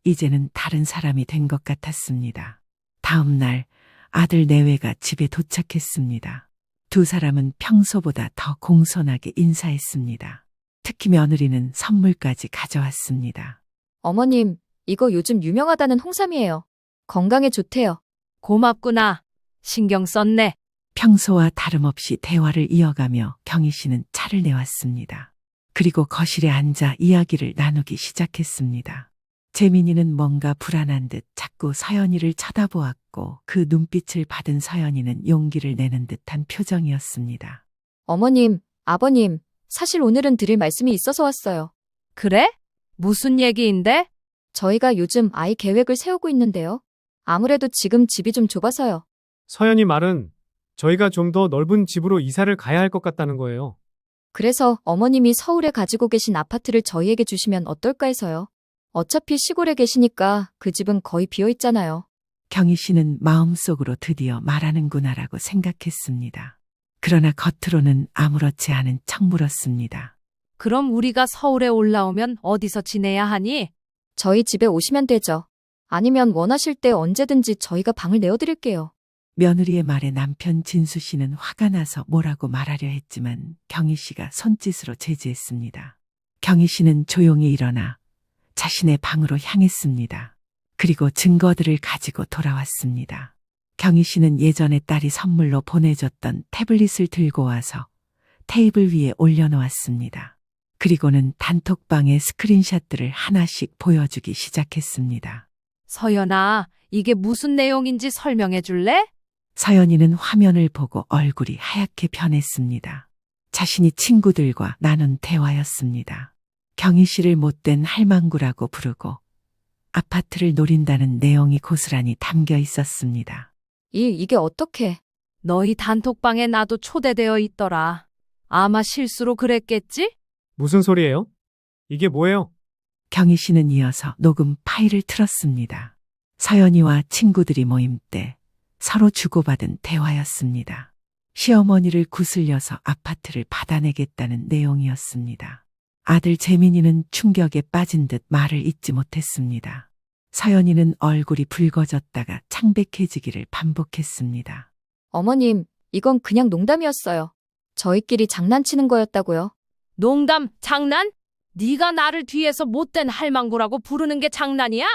[SPEAKER 1] 이제는 다른 사람이 된 것 같았습니다. 다음 날 아들 내외가 집에 도착했습니다. 두 사람은 평소보다 더 공손하게 인사했습니다. 특히 며느리는 선물까지 가져왔습니다.
[SPEAKER 2] 어머님, 이거 요즘 유명하다는 홍삼이에요. 건강에 좋대요.
[SPEAKER 3] 고맙구나. 신경 썼네.
[SPEAKER 1] 평소와 다름없이 대화를 이어가며 경희 씨는 차를 내왔습니다. 그리고 거실에 앉아 이야기를 나누기 시작했습니다. 재민이는 뭔가 불안한 듯 자꾸 서연이를 쳐다보았고 그 눈빛을 받은 서연이는 용기를 내는 듯한 표정이었습니다.
[SPEAKER 2] 어머님, 아버님, 사실 오늘은 드릴 말씀이 있어서 왔어요.
[SPEAKER 3] 그래? 무슨 얘기인데?
[SPEAKER 2] 저희가 요즘 아이 계획을 세우고 있는데요. 아무래도 지금 집이 좀 좁아서요.
[SPEAKER 7] 서연이 말은 저희가 좀 더 넓은 집으로 이사를 가야 할 것 같다는 거예요.
[SPEAKER 2] 그래서 어머님이 서울에 가지고 계신 아파트를 저희에게 주시면 어떨까 해서요. 어차피 시골에 계시니까 그 집은 거의 비어 있잖아요.
[SPEAKER 1] 경희 씨는 마음속으로 드디어 말하는구나라고 생각했습니다. 그러나 겉으로는 아무렇지 않은 척 물었습니다.
[SPEAKER 3] 그럼 우리가 서울에 올라오면 어디서 지내야 하니?
[SPEAKER 2] 저희 집에 오시면 되죠. 아니면 원하실 때 언제든지 저희가 방을 내어드릴게요.
[SPEAKER 1] 며느리의 말에 남편 진수 씨는 화가 나서 뭐라고 말하려 했지만 경희 씨가 손짓으로 제지했습니다. 경희 씨는 조용히 일어나 자신의 방으로 향했습니다. 그리고 증거들을 가지고 돌아왔습니다. 경희 씨는 예전에 딸이 선물로 보내줬던 태블릿을 들고 와서 테이블 위에 올려놓았습니다. 그리고는 단톡방에 스크린샷들을 하나씩 보여주기 시작했습니다.
[SPEAKER 3] 서연아, 이게 무슨 내용인지 설명해 줄래?
[SPEAKER 1] 서연이는 화면을 보고 얼굴이 하얗게 변했습니다. 자신이 친구들과 나눈 대화였습니다. 경희 씨를 못된 할망구라고 부르고 아파트를 노린다는 내용이 고스란히 담겨 있었습니다.
[SPEAKER 2] 이게 어떻게?
[SPEAKER 3] 너희 단톡방에 나도 초대되어 있더라. 아마 실수로 그랬겠지?
[SPEAKER 7] 무슨 소리예요? 이게 뭐예요?
[SPEAKER 1] 경희 씨는 이어서 녹음 파일을 틀었습니다. 서연이와 친구들이 모임 때 서로 주고받은 대화였습니다. 시어머니를 구슬려서 아파트를 받아내겠다는 내용이었습니다. 아들 재민이는 충격에 빠진 듯 말을 잇지 못했습니다. 서연이는 얼굴이 붉어졌다가 창백해지기를 반복했습니다.
[SPEAKER 2] 어머님, 이건 그냥 농담이었어요. 저희끼리 장난치는 거였다고요.
[SPEAKER 3] 농담, 장난? 네가 나를 뒤에서 못된 할망구라고 부르는 게 장난이야?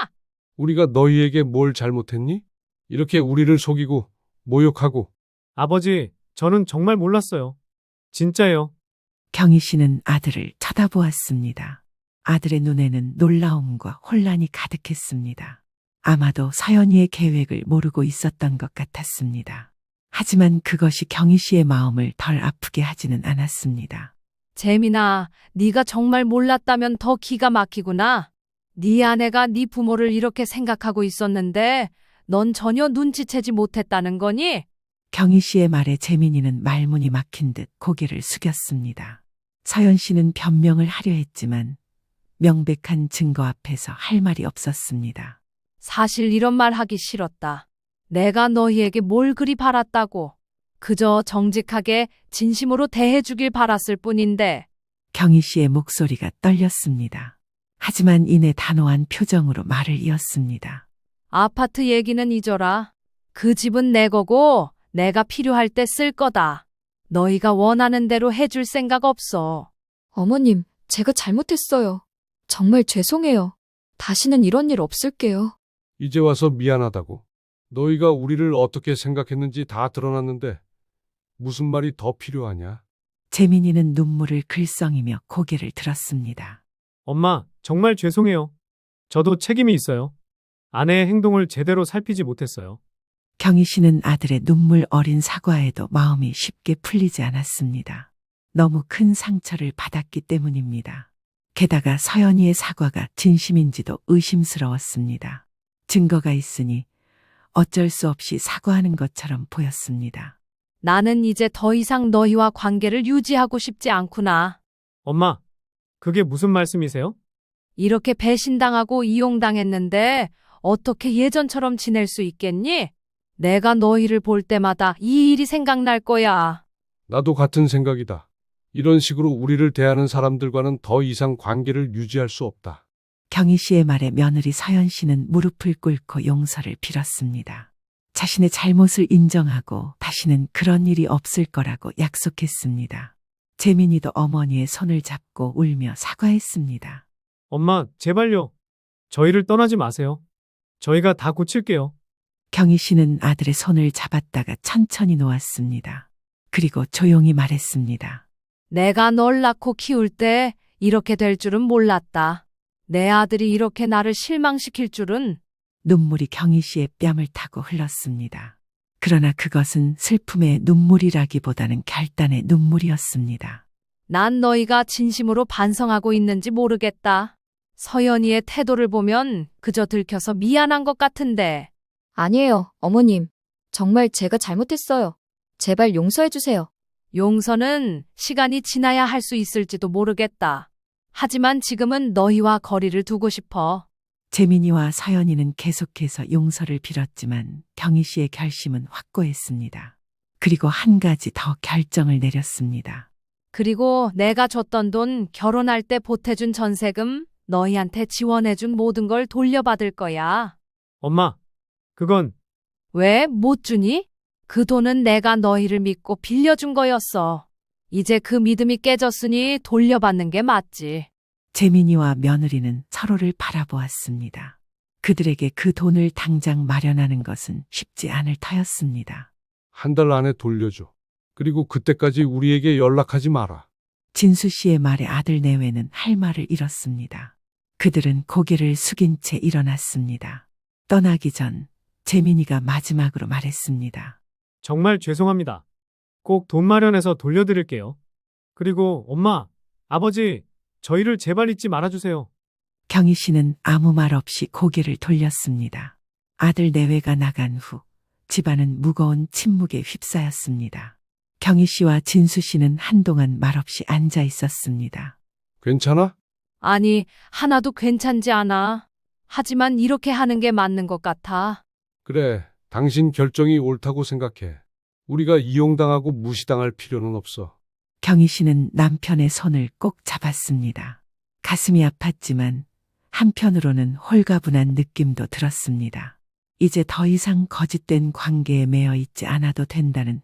[SPEAKER 4] 우리가 너희에게 뭘 잘못했니? 이렇게 우리를 속이고 모욕하고.
[SPEAKER 7] 아버지, 저는 정말 몰랐어요. 진짜예요.
[SPEAKER 1] 경희 씨는 아들을 쳐다보았습니다. 아들의 눈에는 놀라움과 혼란이 가득했습니다. 아마도 서연이의 계획을 모르고 있었던 것 같았습니다. 하지만 그것이 경희 씨의 마음을 덜 아프게 하지는 않았습니다.
[SPEAKER 3] 재민아, 네가 정말 몰랐다면 더 기가 막히구나. 네 아내가 네 부모를 이렇게 생각하고 있었는데 넌 전혀 눈치채지 못했다는 거니?
[SPEAKER 1] 경희 씨의 말에 재민이는 말문이 막힌 듯 고개를 숙였습니다. 서연 씨는 변명을 하려 했지만 명백한 증거 앞에서 할 말이 없었습니다.
[SPEAKER 3] 사실 이런 말 하기 싫었다. 내가 너희에게 뭘 그리 바랐다고. 그저 정직하게 진심으로 대해주길 바랐을 뿐인데.
[SPEAKER 1] 경희 씨의 목소리가 떨렸습니다. 하지만 이내 단호한 표정으로 말을 이었습니다.
[SPEAKER 3] 아파트 얘기는 잊어라. 그 집은 내 거고 내가 필요할 때 쓸 거다. 너희가 원하는 대로 해줄 생각 없어.
[SPEAKER 2] 어머님, 제가 잘못했어요. 정말 죄송해요. 다시는 이런 일 없을게요.
[SPEAKER 4] 이제 와서 미안하다고. 너희가 우리를 어떻게 생각했는지 다 드러났는데 무슨 말이 더 필요하냐?
[SPEAKER 1] 재민이는 눈물을 글썽이며 고개를 들었습니다.
[SPEAKER 7] 엄마, 정말 죄송해요. 저도 책임이 있어요. 아내의 행동을 제대로 살피지 못했어요.
[SPEAKER 1] 경희 씨는 아들의 눈물 어린 사과에도 마음이 쉽게 풀리지 않았습니다. 너무 큰 상처를 받았기 때문입니다. 게다가 서연이의 사과가 진심인지도 의심스러웠습니다. 증거가 있으니 어쩔 수 없이 사과하는 것처럼 보였습니다.
[SPEAKER 3] 나는 이제 더 이상 너희와 관계를 유지하고 싶지 않구나.
[SPEAKER 7] 엄마, 그게 무슨 말씀이세요?
[SPEAKER 3] 이렇게 배신당하고 이용당했는데 어떻게 예전처럼 지낼 수 있겠니? 내가 너희를 볼 때마다 이 일이 생각날 거야.
[SPEAKER 4] 나도 같은 생각이다. 이런 식으로 우리를 대하는 사람들과는 더 이상 관계를 유지할 수 없다.
[SPEAKER 1] 경희 씨의 말에 며느리 서연 씨는 무릎을 꿇고 용서를 빌었습니다. 자신의 잘못을 인정하고 다시는 그런 일이 없을 거라고 약속했습니다. 재민이도 어머니의 손을 잡고 울며 사과했습니다.
[SPEAKER 7] 엄마, 제발요. 저희를 떠나지 마세요. 저희가 다 고칠게요.
[SPEAKER 1] 경희 씨는 아들의 손을 잡았다가 천천히 놓았습니다. 그리고 조용히 말했습니다.
[SPEAKER 3] 내가 널 낳고 키울 때 이렇게 될 줄은 몰랐다. 내 아들이 이렇게 나를 실망시킬 줄은.
[SPEAKER 1] 눈물이 경희 씨의 뺨을 타고 흘렀습니다. 그러나 그것은 슬픔의 눈물이라기보다는 결단의 눈물이었습니다.
[SPEAKER 3] 난 너희가 진심으로 반성하고 있는지 모르겠다. 서연이의 태도를 보면 그저 들켜서 미안한 것 같은데.
[SPEAKER 2] 아니에요, 어머님. 정말 제가 잘못했어요. 제발 용서해 주세요.
[SPEAKER 3] 용서는 시간이 지나야 할 수 있을지도 모르겠다. 하지만 지금은 너희와 거리를 두고 싶어.
[SPEAKER 1] 재민이와 서연이는 계속해서 용서를 빌었지만 경희 씨의 결심은 확고했습니다. 그리고 한 가지 더 결정을 내렸습니다.
[SPEAKER 3] 그리고 내가 줬던 돈, 결혼할 때 보태준 전세금, 너희한테 지원해준 모든 걸 돌려받을 거야.
[SPEAKER 7] 엄마, 그건
[SPEAKER 3] 왜 못 주니? 그 돈은 내가 너희를 믿고 빌려준 거였어. 이제 그 믿음이 깨졌으니 돌려받는 게 맞지.
[SPEAKER 1] 재민이와 며느리는 서로를 바라보았습니다. 그들에게 그 돈을 당장 마련하는 것은 쉽지 않을 터였습니다.
[SPEAKER 4] 한 달 안에 돌려줘. 그리고 그때까지 우리에게 연락하지 마라.
[SPEAKER 1] 진수 씨의 말에 아들 내외는 할 말을 잃었습니다. 그들은 고개를 숙인 채 일어났습니다. 떠나기 전 재민이가 마지막으로 말했습니다.
[SPEAKER 7] 정말 죄송합니다. 꼭 돈 마련해서 돌려드릴게요. 그리고 엄마, 아버지, 저희를 제발 잊지 말아주세요.
[SPEAKER 1] 경희 씨는 아무 말 없이 고개를 돌렸습니다. 아들 내외가 나간 후 집안은 무거운 침묵에 휩싸였습니다. 경희 씨와 진수 씨는 한동안 말없이 앉아 있었습니다.
[SPEAKER 4] 괜찮아?
[SPEAKER 3] 아니, 하나도 괜찮지 않아. 하지만 이렇게 하는 게 맞는 것 같아.
[SPEAKER 4] 그래, 당신 결정이 옳다고 생각해. 우리가 이용당하고 무시당할 필요는 없어.
[SPEAKER 1] 경희 씨는 남편의 손을 꼭 잡았습니다. 가슴이 아팠지만 한편으로는 홀가분한 느낌도 들었습니다. 이제 더 이상 거짓된 관계에 매여 있지 않아도 된다는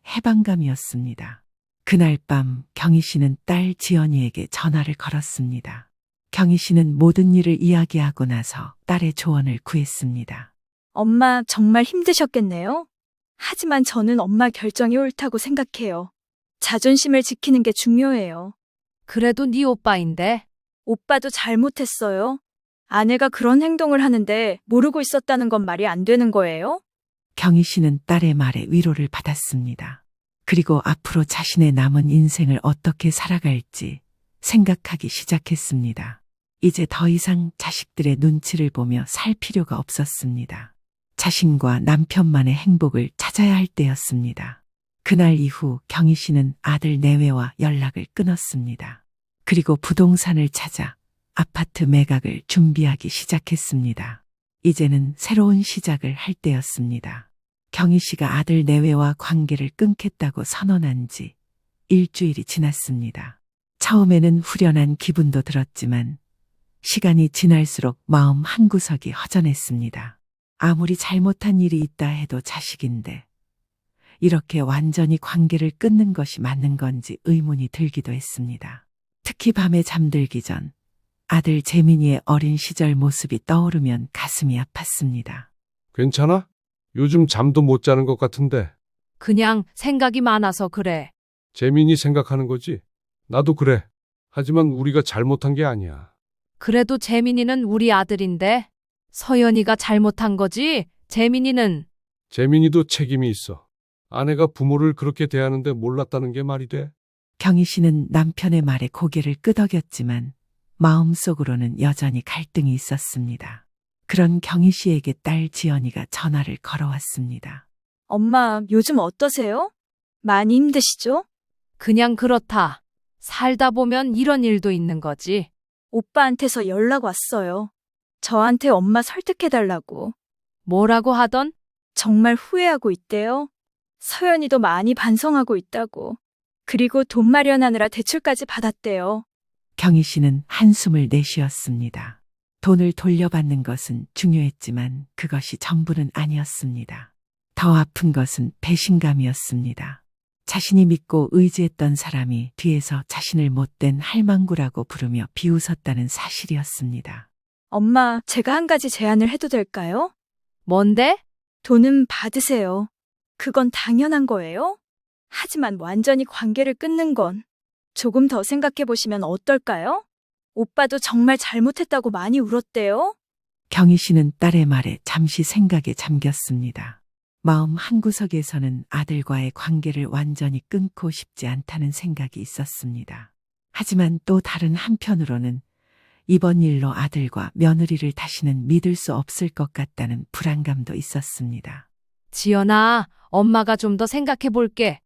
[SPEAKER 1] 해방감이었습니다. 그날 밤 경희 씨는 딸 지연이에게 전화를 걸었습니다. 경희 씨는 모든 일을 이야기하고 나서 딸의 조언을 구했습니다.
[SPEAKER 5] 엄마 정말 힘드셨겠네요. 하지만 저는 엄마 결정이 옳다고 생각해요. 자존심을 지키는 게 중요해요.
[SPEAKER 3] 그래도 네 오빠인데.
[SPEAKER 5] 오빠도 잘못했어요. 아내가 그런 행동을 하는데 모르고 있었다는 건 말이 안 되는 거예요?
[SPEAKER 1] 경희 씨는 딸의 말에 위로를 받았습니다. 그리고 앞으로 자신의 남은 인생을 어떻게 살아갈지 생각하기 시작했습니다. 이제 더 이상 자식들의 눈치를 보며 살 필요가 없었습니다. 자신과 남편만의 행복을 찾아야 할 때였습니다. 그날 이후 경희 씨는 아들 내외와 연락을 끊었습니다. 그리고 부동산을 찾아 아파트 매각을 준비하기 시작했습니다. 이제는 새로운 시작을 할 때였습니다. 경희 씨가 아들 내외와 관계를 끊겠다고 선언한 지 일주일이 지났습니다. 처음에는 후련한 기분도 들었지만 시간이 지날수록 마음 한구석이 허전했습니다. 아무리 잘못한 일이 있다 해도 자식인데 이렇게 완전히 관계를 끊는 것이 맞는 건지 의문이 들기도 했습니다. 특히 밤에 잠들기 전 아들 재민이의 어린 시절 모습이 떠오르면 가슴이 아팠습니다.
[SPEAKER 4] 괜찮아? 요즘 잠도 못 자는 것 같은데.
[SPEAKER 3] 그냥 생각이 많아서 그래.
[SPEAKER 4] 재민이 생각하는 거지? 나도 그래. 하지만 우리가 잘못한 게 아니야.
[SPEAKER 3] 그래도 재민이는 우리 아들인데. 서연이가 잘못한 거지? 재민이는.
[SPEAKER 4] 재민이도 책임이 있어. 아내가 부모를 그렇게 대하는데 몰랐다는 게 말이 돼?
[SPEAKER 1] 경희 씨는 남편의 말에 고개를 끄덕였지만 마음속으로는 여전히 갈등이 있었습니다. 그런 경희 씨에게 딸 지연이가 전화를 걸어왔습니다.
[SPEAKER 5] 엄마, 요즘 어떠세요? 많이 힘드시죠?
[SPEAKER 3] 그냥 그렇다. 살다 보면 이런 일도 있는 거지.
[SPEAKER 5] 오빠한테서 연락 왔어요. 저한테 엄마 설득해달라고.
[SPEAKER 3] 뭐라고 하던?
[SPEAKER 5] 정말 후회하고 있대요. 서연이도 많이 반성하고 있다고. 그리고 돈 마련하느라 대출까지 받았대요.
[SPEAKER 1] 경희 씨는 한숨을 내쉬었습니다. 돈을 돌려받는 것은 중요했지만 그것이 전부는 아니었습니다. 더 아픈 것은 배신감이었습니다. 자신이 믿고 의지했던 사람이 뒤에서 자신을 못된 할망구라고 부르며 비웃었다는 사실이었습니다.
[SPEAKER 5] 엄마, 제가 한 가지 제안을 해도 될까요?
[SPEAKER 3] 뭔데?
[SPEAKER 5] 돈은 받으세요. 그건 당연한 거예요. 하지만 완전히 관계를 끊는 건 조금 더 생각해 보시면 어떨까요? 오빠도 정말 잘못했다고 많이 울었대요.
[SPEAKER 1] 경희 씨는 딸의 말에 잠시 생각에 잠겼습니다. 마음 한구석에서는 아들과의 관계를 완전히 끊고 싶지 않다는 생각이 있었습니다. 하지만 또 다른 한편으로는 이번 일로 아들과 며느리를 다시는 믿을 수 없을 것 같다는 불안감도 있었습니다.
[SPEAKER 3] 지연아, 엄마가 좀 더 생각해 볼게.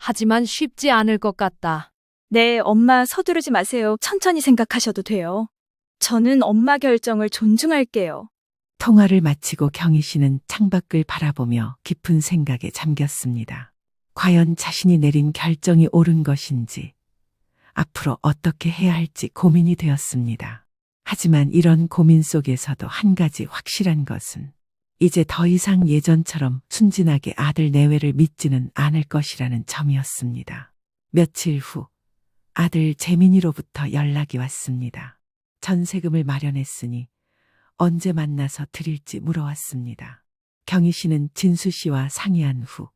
[SPEAKER 3] 하지만 쉽지 않을 것 같다.
[SPEAKER 5] 네, 엄마 서두르지 마세요. 천천히 생각하셔도 돼요. 저는 엄마 결정을 존중할게요.
[SPEAKER 1] 통화를 마치고 경희 씨는 창밖을 바라보며 깊은 생각에 잠겼습니다. 과연 자신이 내린 결정이 옳은 것인지, 앞으로 어떻게 해야 할지 고민이 되었습니다. 하지만 이런 고민 속에서도 한 가지 확실한 것은 이제 더 이상 예전처럼 순진하게 아들 내외를 믿지는 않을 것이라는 점이었습니다. 며칠 후 아들 재민이로부터 연락이 왔습니다. 전세금을 마련했으니 언제 만나서 드릴지 물어왔습니다. 경희 씨는 진수 씨와 상의한 후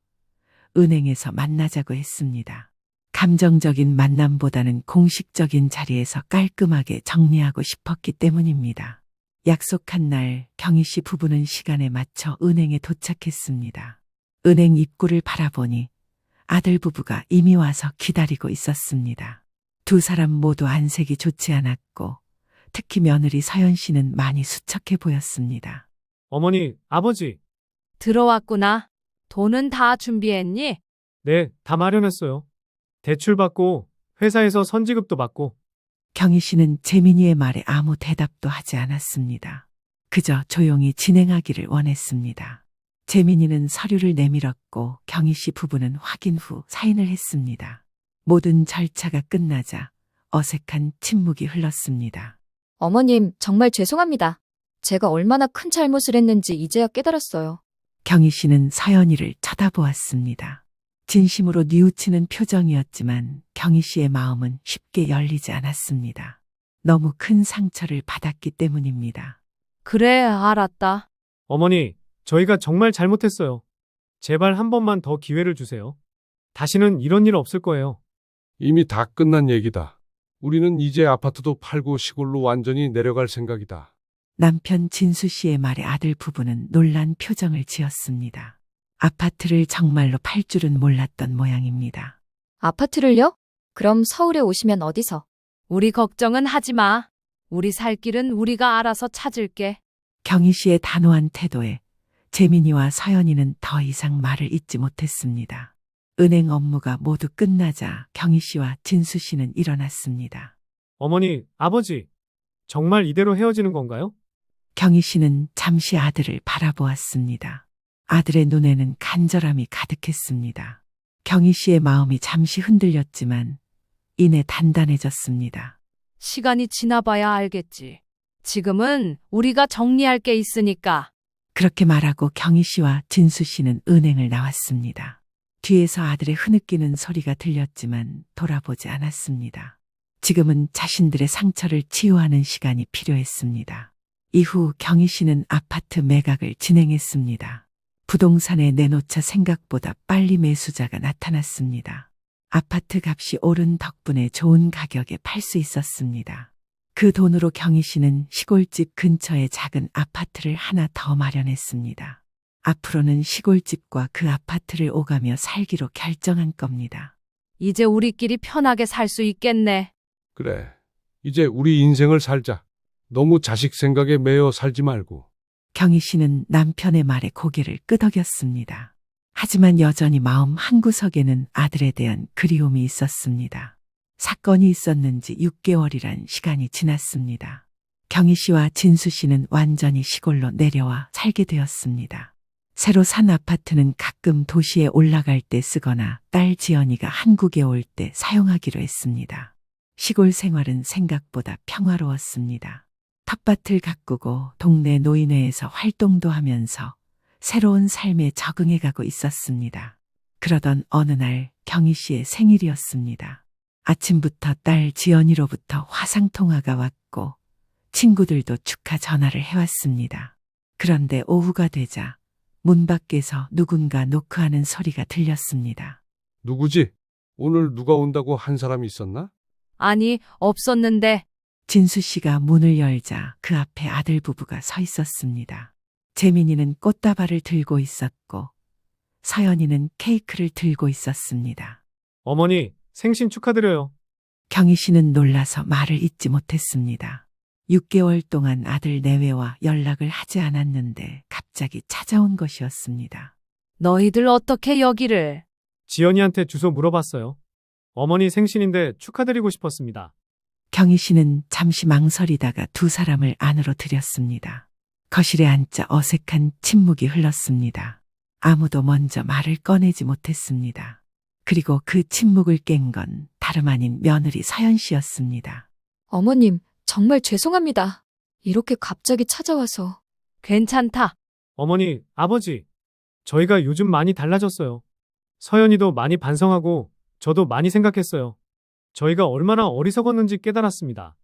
[SPEAKER 1] 은행에서 만나자고 했습니다. 감정적인 만남보다는 공식적인 자리에서 깔끔하게 정리하고 싶었기 때문입니다. 약속한 날 경희 씨 부부는 시간에 맞춰 은행에 도착했습니다. 은행 입구를 바라보니 아들 부부가 이미 와서 기다리고 있었습니다. 두 사람 모두 안색이 좋지 않았고 특히 며느리 서연 씨는 많이 수척해 보였습니다.
[SPEAKER 7] 어머니, 아버지.
[SPEAKER 3] 들어왔구나. 돈은 다 준비했니?
[SPEAKER 7] 네, 다 마련했어요. 대출 받고 회사에서 선지급도 받고.
[SPEAKER 1] 경희 씨는 재민이의 말에 아무 대답도 하지 않았습니다. 그저 조용히 진행하기를 원했습니다. 재민이는 서류를 내밀었고 경희 씨 부부는 확인 후 사인을 했습니다. 모든 절차가 끝나자 어색한 침묵이 흘렀습니다.
[SPEAKER 2] 어머님, 정말 죄송합니다. 제가 얼마나 큰 잘못을 했는지 이제야 깨달았어요.
[SPEAKER 1] 경희 씨는 서연이를 쳐다보았습니다. 진심으로 뉘우치는 표정이었지만 경희 씨의 마음은 쉽게 열리지 않았습니다. 너무 큰 상처를 받았기 때문입니다.
[SPEAKER 3] 그래, 알았다.
[SPEAKER 7] 어머니, 저희가 정말 잘못했어요. 제발 한 번만 더 기회를 주세요. 다시는 이런 일 없을 거예요.
[SPEAKER 4] 이미 다 끝난 얘기다. 우리는 이제 아파트도 팔고 시골로 완전히 내려갈 생각이다.
[SPEAKER 1] 남편 진수 씨의 말에 아들 부부는 놀란 표정을 지었습니다. 아파트를 정말로 팔 줄은 몰랐던 모양입니다.
[SPEAKER 2] 아파트를요? 그럼 서울에 오시면 어디서?
[SPEAKER 3] 우리 걱정은 하지 마. 우리 살 길은 우리가 알아서 찾을게.
[SPEAKER 1] 경희 씨의 단호한 태도에 재민이와 서연이는 더 이상 말을 잇지 못했습니다. 은행 업무가 모두 끝나자 경희 씨와 진수 씨는 일어났습니다.
[SPEAKER 7] 어머니, 아버지. 정말 이대로 헤어지는 건가요?
[SPEAKER 1] 경희 씨는 잠시 아들을 바라보았습니다. 아들의 눈에는 간절함이 가득했습니다. 경희 씨의 마음이 잠시 흔들렸지만 이내 단단해졌습니다.
[SPEAKER 3] 시간이 지나봐야 알겠지. 지금은 우리가 정리할 게 있으니까.
[SPEAKER 1] 그렇게 말하고 경희 씨와 진수 씨는 은행을 나왔습니다. 뒤에서 아들의 흐느끼는 소리가 들렸지만 돌아보지 않았습니다. 지금은 자신들의 상처를 치유하는 시간이 필요했습니다. 이후 경희 씨는 아파트 매각을 진행했습니다. 부동산에 내놓자 생각보다 빨리 매수자가 나타났습니다. 아파트 값이 오른 덕분에 좋은 가격에 팔 수 있었습니다. 그 돈으로 경희 씨는 시골집 근처에 작은 아파트를 하나 더 마련했습니다. 앞으로는 시골집과 그 아파트를 오가며 살기로 결정한 겁니다.
[SPEAKER 3] 이제 우리끼리 편하게 살 수 있겠네.
[SPEAKER 4] 그래. 이제 우리 인생을 살자. 너무 자식 생각에 매여 살지 말고.
[SPEAKER 1] 경희 씨는 남편의 말에 고개를 끄덕였습니다. 하지만 여전히 마음 한구석에는 아들에 대한 그리움이 있었습니다. 사건이 있었는지 6개월이란 시간이 지났습니다. 경희 씨와 진수 씨는 완전히 시골로 내려와 살게 되었습니다. 새로 산 아파트는 가끔 도시에 올라갈 때 쓰거나 딸 지연이가 한국에 올 때 사용하기로 했습니다. 시골 생활은 생각보다 평화로웠습니다. 텃밭을 가꾸고 동네 노인회에서 활동도 하면서 새로운 삶에 적응해가고 있었습니다. 그러던 어느 날 경희 씨의 생일이었습니다. 아침부터 딸 지연이로부터 화상통화가 왔고 친구들도 축하 전화를 해왔습니다. 그런데 오후가 되자 문 밖에서 누군가 노크하는 소리가 들렸습니다.
[SPEAKER 4] 누구지? 오늘 누가 온다고 한 사람이 있었나?
[SPEAKER 3] 아니, 없었는데.
[SPEAKER 1] 진수 씨가 문을 열자 그 앞에 아들 부부가 서 있었습니다. 재민이는 꽃다발을 들고 있었고 서연이는 케이크를 들고 있었습니다.
[SPEAKER 7] 어머니, 생신 축하드려요.
[SPEAKER 1] 경희 씨는 놀라서 말을 잇지 못했습니다. 6개월 동안 아들 내외와 연락을 하지 않았는데 갑자기 찾아온 것이었습니다.
[SPEAKER 3] 너희들 어떻게 여기를?
[SPEAKER 7] 지연이한테 주소 물어봤어요. 어머니 생신인데 축하드리고 싶었습니다.
[SPEAKER 1] 경희 씨는 잠시 망설이다가 두 사람을 안으로 들였습니다. 거실에 앉자 어색한 침묵이 흘렀습니다. 아무도 먼저 말을 꺼내지 못했습니다. 그리고 그 침묵을 깬 건 다름 아닌 며느리 서연 씨였습니다.
[SPEAKER 2] 어머님, 정말 죄송합니다. 이렇게 갑자기 찾아와서.
[SPEAKER 3] 괜찮다.
[SPEAKER 7] 어머니, 아버지, 저희가 요즘 많이 달라졌어요. 서연이도 많이 반성하고 저도 많이 생각했어요. 저희가 얼마나 어리석었는지 깨달았습니다.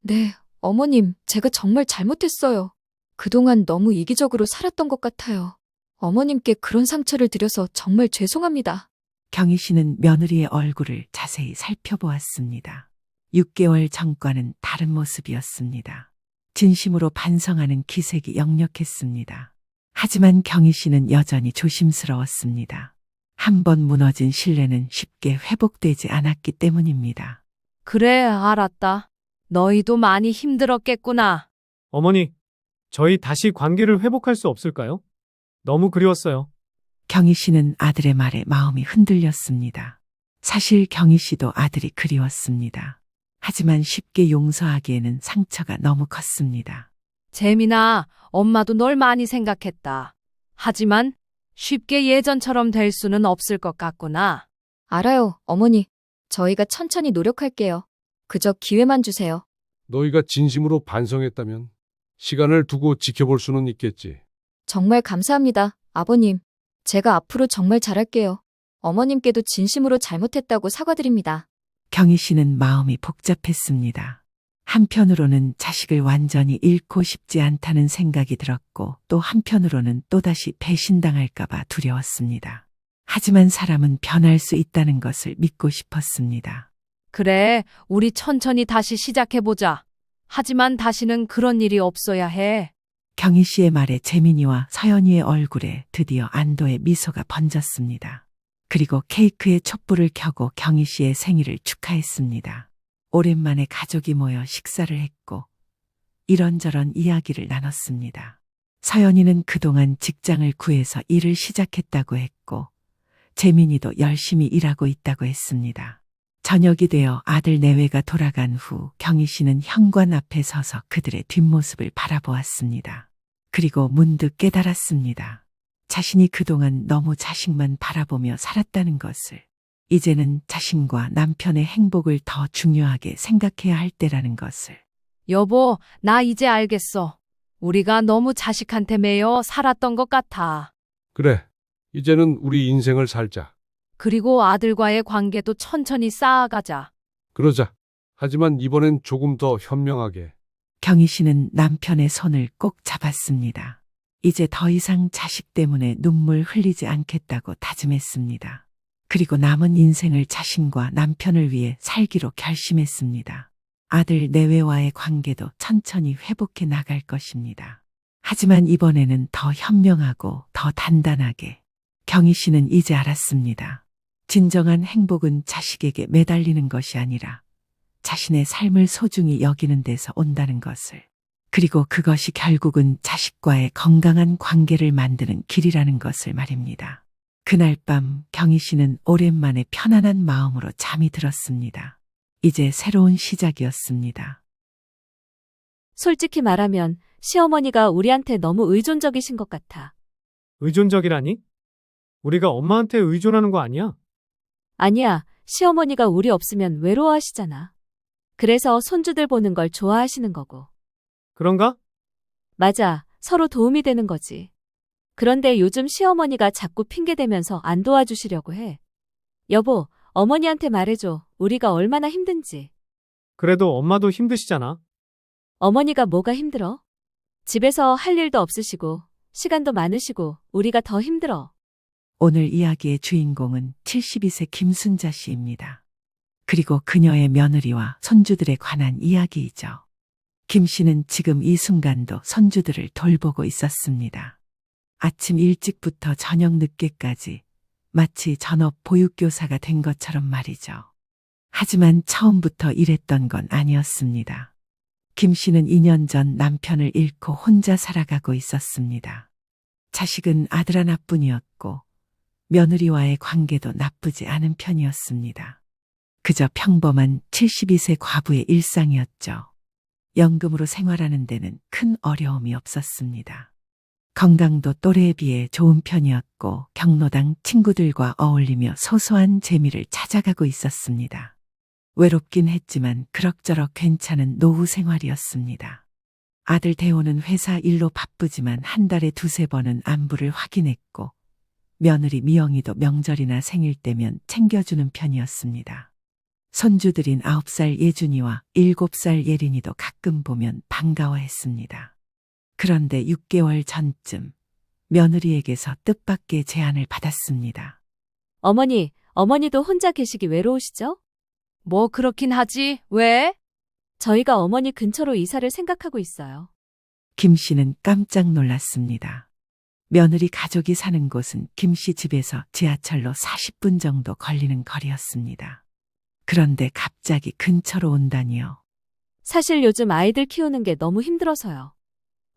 [SPEAKER 2] 네, 어머님, 제가 정말 잘못했어요. 그동안 너무 이기적으로 살았던 것 같아요. 어머님께 그런 상처를 드려서 정말 죄송합니다.
[SPEAKER 1] 경희 씨는 며느리의 얼굴을 자세히 살펴보았습니다. 6개월 전과는 다른 모습이었습니다. 진심으로 반성하는 기색이 역력했습니다. 하지만 경희 씨는 여전히 조심스러웠습니다. 한 번 무너진 신뢰는 쉽게 회복되지 않았기 때문입니다.
[SPEAKER 3] 그래, 알았다. 너희도 많이 힘들었겠구나.
[SPEAKER 7] 어머니, 저희 다시 관계를 회복할 수 없을까요? 너무 그리웠어요.
[SPEAKER 1] 경희 씨는 아들의 말에 마음이 흔들렸습니다. 사실 경희 씨도 아들이 그리웠습니다. 하지만 쉽게 용서하기에는 상처가 너무 컸습니다.
[SPEAKER 3] 재민아, 엄마도 널 많이 생각했다. 하지만 쉽게 예전처럼 될 수는 없을 것 같구나.
[SPEAKER 2] 알아요, 어머니. 저희가 천천히 노력할게요. 그저 기회만 주세요.
[SPEAKER 4] 너희가 진심으로 반성했다면 시간을 두고 지켜볼 수는 있겠지.
[SPEAKER 2] 정말 감사합니다, 아버님. 제가 앞으로 정말 잘할게요. 어머님께도 진심으로 잘못했다고 사과드립니다.
[SPEAKER 1] 경희 씨는 마음이 복잡했습니다. 한편으로는 자식을 완전히 잃고 싶지 않다는 생각이 들었고 또 한편으로는 또다시 배신당할까봐 두려웠습니다. 하지만 사람은 변할 수 있다는 것을 믿고 싶었습니다.
[SPEAKER 3] 그래, 우리 천천히 다시 시작해보자. 하지만 다시는 그런 일이 없어야 해.
[SPEAKER 1] 경희 씨의 말에 재민이와 서연이의 얼굴에 드디어 안도의 미소가 번졌습니다. 그리고 케이크에 촛불을 켜고 경희 씨의 생일을 축하했습니다. 오랜만에 가족이 모여 식사를 했고 이런저런 이야기를 나눴습니다. 서연이는 그동안 직장을 구해서 일을 시작했다고 했고 재민이도 열심히 일하고 있다고 했습니다. 저녁이 되어 아들 내외가 돌아간 후 경희 씨는 현관 앞에 서서 그들의 뒷모습을 바라보았습니다. 그리고 문득 깨달았습니다. 자신이 그동안 너무 자식만 바라보며 살았다는 것을. 이제는 자신과 남편의 행복을 더 중요하게 생각해야 할 때라는 것을.
[SPEAKER 3] 여보, 나 이제 알겠어. 우리가 너무 자식한테 매여 살았던 것 같아.
[SPEAKER 4] 그래, 이제는 우리 인생을 살자.
[SPEAKER 3] 그리고 아들과의 관계도 천천히 쌓아가자.
[SPEAKER 4] 그러자. 하지만 이번엔 조금 더 현명하게.
[SPEAKER 1] 경희 씨는 남편의 손을 꼭 잡았습니다. 이제 더 이상 자식 때문에 눈물 흘리지 않겠다고 다짐했습니다. 그리고 남은 인생을 자신과 남편을 위해 살기로 결심했습니다. 아들 내외와의 관계도 천천히 회복해 나갈 것입니다. 하지만 이번에는 더 현명하고 더 단단하게. 경희 씨는 이제 알았습니다. 진정한 행복은 자식에게 매달리는 것이 아니라 자신의 삶을 소중히 여기는 데서 온다는 것을. 그리고 그것이 결국은 자식과의 건강한 관계를 만드는 길이라는 것을 말입니다. 그날 밤 경희 씨는 오랜만에 편안한 마음으로 잠이 들었습니다. 이제 새로운 시작이었습니다.
[SPEAKER 6] 솔직히 말하면 시어머니가 우리한테 너무 의존적이신 것 같아.
[SPEAKER 7] 의존적이라니? 우리가 엄마한테 의존하는 거 아니야?
[SPEAKER 6] 아니야, 시어머니가 우리 없으면 외로워하시잖아. 그래서 손주들 보는 걸 좋아하시는 거고.
[SPEAKER 7] 그런가?
[SPEAKER 6] 맞아, 서로 도움이 되는 거지. 그런데 요즘 시어머니가 자꾸 핑계대면서 안 도와주시려고 해. 여보, 어머니한테 말해줘. 우리가 얼마나 힘든지.
[SPEAKER 7] 그래도 엄마도 힘드시잖아.
[SPEAKER 6] 어머니가 뭐가 힘들어? 집에서 할 일도 없으시고 시간도 많으시고 우리가 더 힘들어.
[SPEAKER 1] 오늘 이야기의 주인공은 72세 김순자 씨입니다. 그리고 그녀의 며느리와 손주들에 관한 이야기이죠. 김 씨는 지금 이 순간도 손주들을 돌보고 있었습니다. 아침 일찍부터 저녁 늦게까지 마치 전업 보육교사가 된 것처럼 말이죠. 하지만 처음부터 이랬던 건 아니었습니다. 김 씨는 2년 전 남편을 잃고 혼자 살아가고 있었습니다. 자식은 아들 하나뿐이었고 며느리와의 관계도 나쁘지 않은 편이었습니다. 그저 평범한 72세 과부의 일상이었죠. 연금으로 생활하는 데는 큰 어려움이 없었습니다. 건강도 또래에 비해 좋은 편이었고 경로당 친구들과 어울리며 소소한 재미를 찾아가고 있었습니다. 외롭긴 했지만 그럭저럭 괜찮은 노후 생활이었습니다. 아들 대호는 회사 일로 바쁘지만 한 달에 2~3번은 안부를 확인했고 며느리 미영이도 명절이나 생일 때면 챙겨주는 편이었습니다. 손주들인 9살 예준이와 7살 예린이도 가끔 보면 반가워했습니다. 그런데 6개월 전쯤 며느리에게서 뜻밖의 제안을 받았습니다.
[SPEAKER 6] 어머니도 혼자 계시기 외로우시죠?
[SPEAKER 3] 뭐 그렇긴 하지. 왜?
[SPEAKER 6] 저희가 어머니 근처로 이사를 생각하고 있어요.
[SPEAKER 1] 김 씨는 깜짝 놀랐습니다. 며느리 가족이 사는 곳은 김 씨 집에서 지하철로 40분 정도 걸리는 거리였습니다. 그런데 갑자기 근처로 온다니요.
[SPEAKER 6] 사실 요즘 아이들 키우는 게 너무 힘들어서요.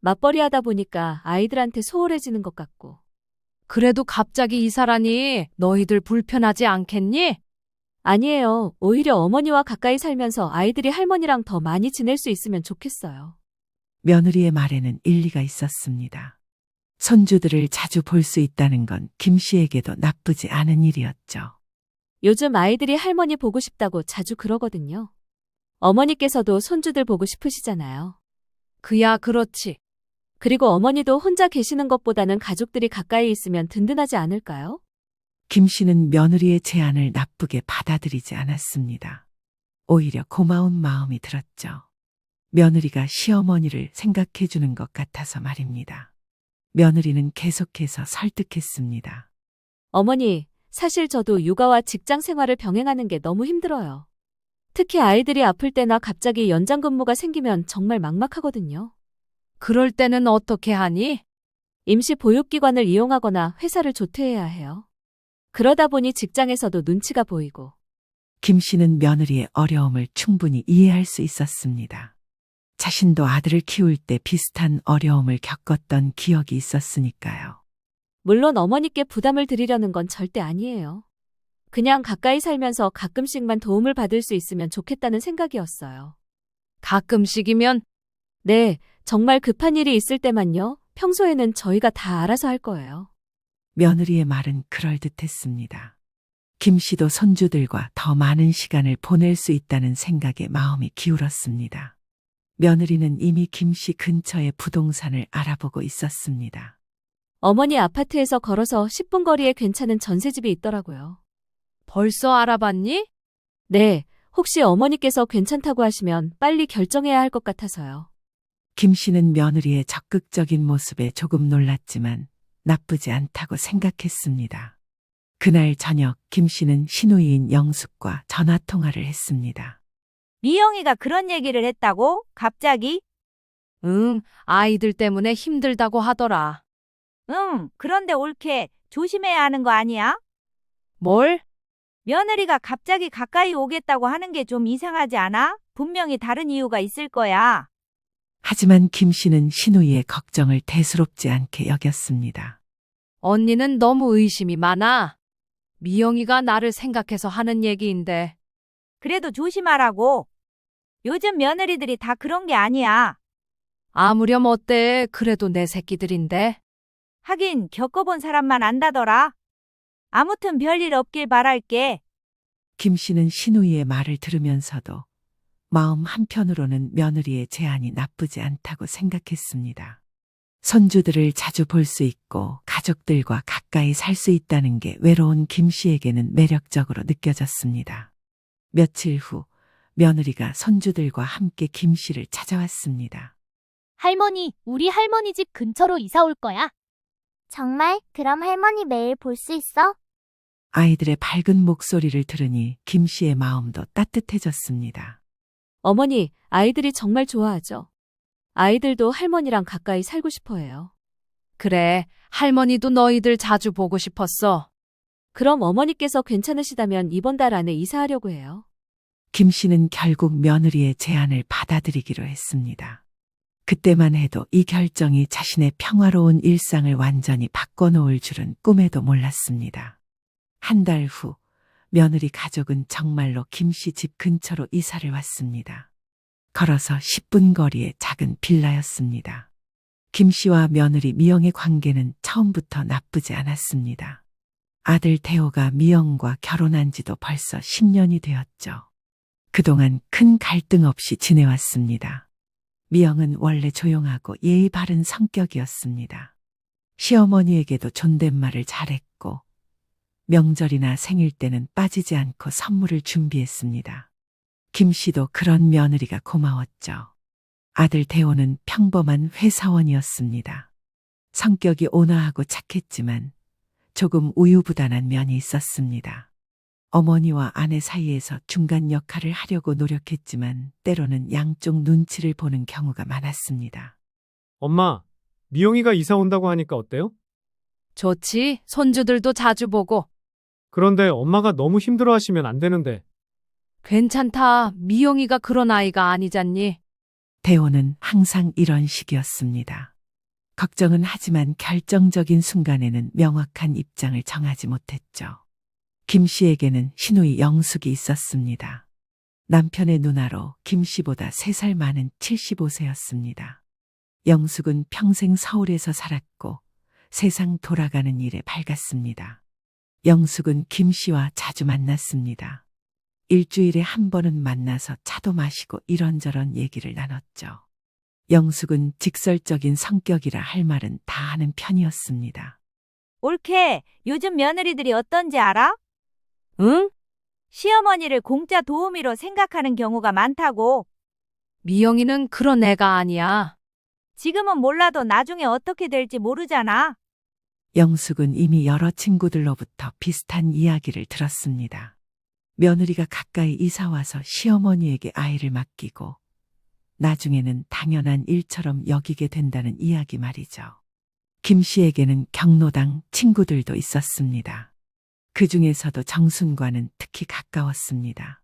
[SPEAKER 6] 맞벌이 하다 보니까 아이들한테 소홀해지는 것 같고.
[SPEAKER 3] 그래도 갑자기 이사라니 너희들 불편하지 않겠니?
[SPEAKER 6] 아니에요. 오히려 어머니와 가까이 살면서 아이들이 할머니랑 더 많이 지낼 수 있으면 좋겠어요.
[SPEAKER 1] 며느리의 말에는 일리가 있었습니다. 손주들을 자주 볼 수 있다는 건 김 씨에게도 나쁘지 않은 일이었죠.
[SPEAKER 6] 요즘 아이들이 할머니 보고 싶다고 자주 그러거든요. 어머니께서도 손주들 보고 싶으시잖아요.
[SPEAKER 3] 그야 그렇지.
[SPEAKER 6] 그리고 어머니도 혼자 계시는 것보다는 가족들이 가까이 있으면 든든하지 않을까요?
[SPEAKER 1] 김 씨는 며느리의 제안을 나쁘게 받아들이지 않았습니다. 오히려 고마운 마음이 들었죠. 며느리가 시어머니를 생각해 주는 것 같아서 말입니다. 며느리는 계속해서 설득했습니다.
[SPEAKER 6] 어머니, 사실 저도 육아와 직장 생활을 병행하는 게 너무 힘들어요. 특히 아이들이 아플 때나 갑자기 연장 근무가 생기면 정말 막막하거든요.
[SPEAKER 3] 그럴 때는 어떻게 하니?
[SPEAKER 6] 임시 보육기관을 이용하거나 회사를 조퇴해야 해요. 그러다 보니 직장에서도 눈치가 보이고.
[SPEAKER 1] 김 씨는 며느리의 어려움을 충분히 이해할 수 있었습니다. 자신도 아들을 키울 때 비슷한 어려움을 겪었던 기억이 있었으니까요.
[SPEAKER 6] 물론 어머니께 부담을 드리려는 건 절대 아니에요. 그냥 가까이 살면서 가끔씩만 도움을 받을 수 있으면 좋겠다는 생각이었어요.
[SPEAKER 3] 가끔씩이면?
[SPEAKER 6] 네, 정말 급한 일이 있을 때만요. 평소에는 저희가 다 알아서 할 거예요.
[SPEAKER 1] 며느리의 말은 그럴듯했습니다. 김 씨도 손주들과 더 많은 시간을 보낼 수 있다는 생각에 마음이 기울었습니다. 며느리는 이미 김 씨 근처에 부동산을 알아보고 있었습니다.
[SPEAKER 6] 어머니 아파트에서 걸어서 10분 거리에 괜찮은 전세집이 있더라고요.
[SPEAKER 3] 벌써 알아봤니?
[SPEAKER 6] 네, 혹시 어머니께서 괜찮다고 하시면 빨리 결정해야 할 것 같아서요.
[SPEAKER 1] 김 씨는 며느리의 적극적인 모습에 조금 놀랐지만 나쁘지 않다고 생각했습니다. 그날 저녁 김 씨는 시누이인 영숙과 전화통화를 했습니다.
[SPEAKER 8] 미영이가 그런 얘기를 했다고? 갑자기?
[SPEAKER 3] 응, 아이들 때문에 힘들다고 하더라.
[SPEAKER 8] 응, 그런데 옳게 조심해야 하는 거 아니야?
[SPEAKER 3] 뭘?
[SPEAKER 8] 며느리가 갑자기 가까이 오겠다고 하는 게 좀 이상하지 않아? 분명히 다른 이유가 있을 거야.
[SPEAKER 1] 하지만 김 씨는 시누이의 걱정을 대수롭지 않게 여겼습니다.
[SPEAKER 3] 언니는 너무 의심이 많아. 미영이가 나를 생각해서 하는 얘기인데.
[SPEAKER 8] 그래도 조심하라고. 요즘 며느리들이 다 그런 게 아니야.
[SPEAKER 3] 아무렴 어때? 그래도 내 새끼들인데.
[SPEAKER 8] 하긴 겪어본 사람만 안다더라. 아무튼 별일 없길 바랄게.
[SPEAKER 1] 김 씨는 시누이의 말을 들으면서도 마음 한편으로는 며느리의 제안이 나쁘지 않다고 생각했습니다. 손주들을 자주 볼 수 있고 가족들과 가까이 살 수 있다는 게 외로운 김 씨에게는 매력적으로 느껴졌습니다. 며칠 후 며느리가 손주들과 함께 김 씨를 찾아왔습니다.
[SPEAKER 9] 할머니, 우리 할머니 집 근처로 이사 올 거야. 정말? 그럼 할머니 매일 볼 수 있어?
[SPEAKER 1] 아이들의 밝은 목소리를 들으니 김 씨의 마음도 따뜻해졌습니다.
[SPEAKER 6] 어머니, 아이들이 정말 좋아하죠. 아이들도 할머니랑 가까이 살고 싶어 해요.
[SPEAKER 3] 그래, 할머니도 너희들 자주 보고 싶었어.
[SPEAKER 6] 그럼 어머니께서 괜찮으시다면 이번 달 안에 이사하려고 해요.
[SPEAKER 1] 김 씨는 결국 며느리의 제안을 받아들이기로 했습니다. 그때만 해도 이 결정이 자신의 평화로운 일상을 완전히 바꿔놓을 줄은 꿈에도 몰랐습니다. 한 달 후 며느리 가족은 정말로 김씨 집 근처로 이사를 왔습니다. 걸어서 10분 거리의 작은 빌라였습니다. 김씨와 며느리 미영의 관계는 처음부터 나쁘지 않았습니다. 아들 태호가 미영과 결혼한 지도 벌써 10년이 되었죠. 그동안 큰 갈등 없이 지내왔습니다. 미영은 원래 조용하고 예의 바른 성격이었습니다. 시어머니에게도 존댓말을 잘했고 명절이나 생일 때는 빠지지 않고 선물을 준비했습니다. 김 씨도 그런 며느리가 고마웠죠. 아들 태호는 평범한 회사원이었습니다. 성격이 온화하고 착했지만 조금 우유부단한 면이 있었습니다. 어머니와 아내 사이에서 중간 역할을 하려고 노력했지만 때로는 양쪽 눈치를 보는 경우가 많았습니다.
[SPEAKER 7] 엄마, 미영이가 이사 온다고 하니까 어때요?
[SPEAKER 3] 좋지. 손주들도 자주 보고.
[SPEAKER 7] 그런데 엄마가 너무 힘들어 하시면 안 되는데.
[SPEAKER 3] 괜찮다. 미영이가 그런 아이가 아니잖니.
[SPEAKER 1] 태호는 항상 이런 식이었습니다. 걱정은 하지만 결정적인 순간에는 명확한 입장을 정하지 못했죠. 김 씨에게는 시누이 영숙이 있었습니다. 남편의 누나로 김 씨보다 3살 많은 75세였습니다. 영숙은 평생 서울에서 살았고 세상 돌아가는 일에 밝았습니다. 영숙은 김 씨와 자주 만났습니다. 일주일에 한 번은 만나서 차도 마시고 이런저런 얘기를 나눴죠. 영숙은 직설적인 성격이라 할 말은 다 하는 편이었습니다.
[SPEAKER 8] 올케, 요즘 며느리들이 어떤지 알아?
[SPEAKER 3] 응?
[SPEAKER 8] 시어머니를 공짜 도우미로 생각하는 경우가 많다고.
[SPEAKER 3] 미영이는 그런 애가 아니야.
[SPEAKER 8] 지금은 몰라도 나중에 어떻게 될지 모르잖아.
[SPEAKER 1] 영숙은 이미 여러 친구들로부터 비슷한 이야기를 들었습니다. 며느리가 가까이 이사와서 시어머니에게 아이를 맡기고 나중에는 당연한 일처럼 여기게 된다는 이야기 말이죠. 김 씨에게는 경로당 친구들도 있었습니다. 그 중에서도 정순과는 특히 가까웠습니다.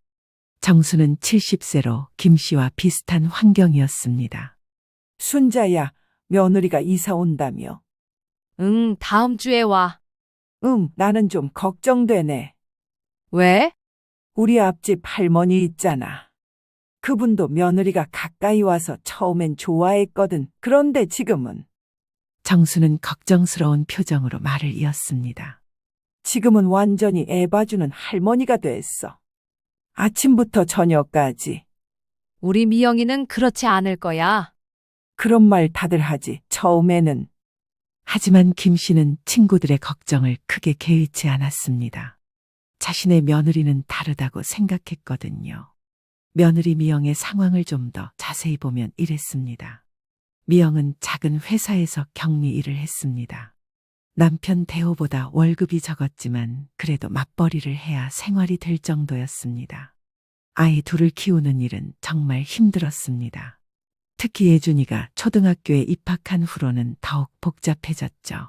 [SPEAKER 1] 정순은 70세로 김 씨와 비슷한 환경이었습니다.
[SPEAKER 10] 순자야, 며느리가 이사 온다며.
[SPEAKER 3] 응, 다음 주에 와.
[SPEAKER 10] 나는 좀 걱정되네.
[SPEAKER 3] 왜?
[SPEAKER 10] 우리 앞집 할머니 있잖아. 그분도 며느리가 가까이 와서 처음엔 좋아했거든. 그런데 지금은.
[SPEAKER 1] 정수는 걱정스러운 표정으로 말을 이었습니다.
[SPEAKER 10] 지금은 완전히 애 봐주는 할머니가 됐어. 아침부터 저녁까지.
[SPEAKER 3] 우리 미영이는 그렇지 않을 거야.
[SPEAKER 10] 그런 말 다들 하지, 처음에는.
[SPEAKER 1] 하지만 김 씨는 친구들의 걱정을 크게 개의치 않았습니다. 자신의 며느리는 다르다고 생각했거든요. 며느리 미영의 상황을 좀 더 자세히 보면 이랬습니다. 미영은 작은 회사에서 격리 일을 했습니다. 남편 대호보다 월급이 적었지만 그래도 맞벌이를 해야 생활이 될 정도였습니다. 아이 둘을 키우는 일은 정말 힘들었습니다. 특히 예준이가 초등학교에 입학한 후로는 더욱 복잡해졌죠.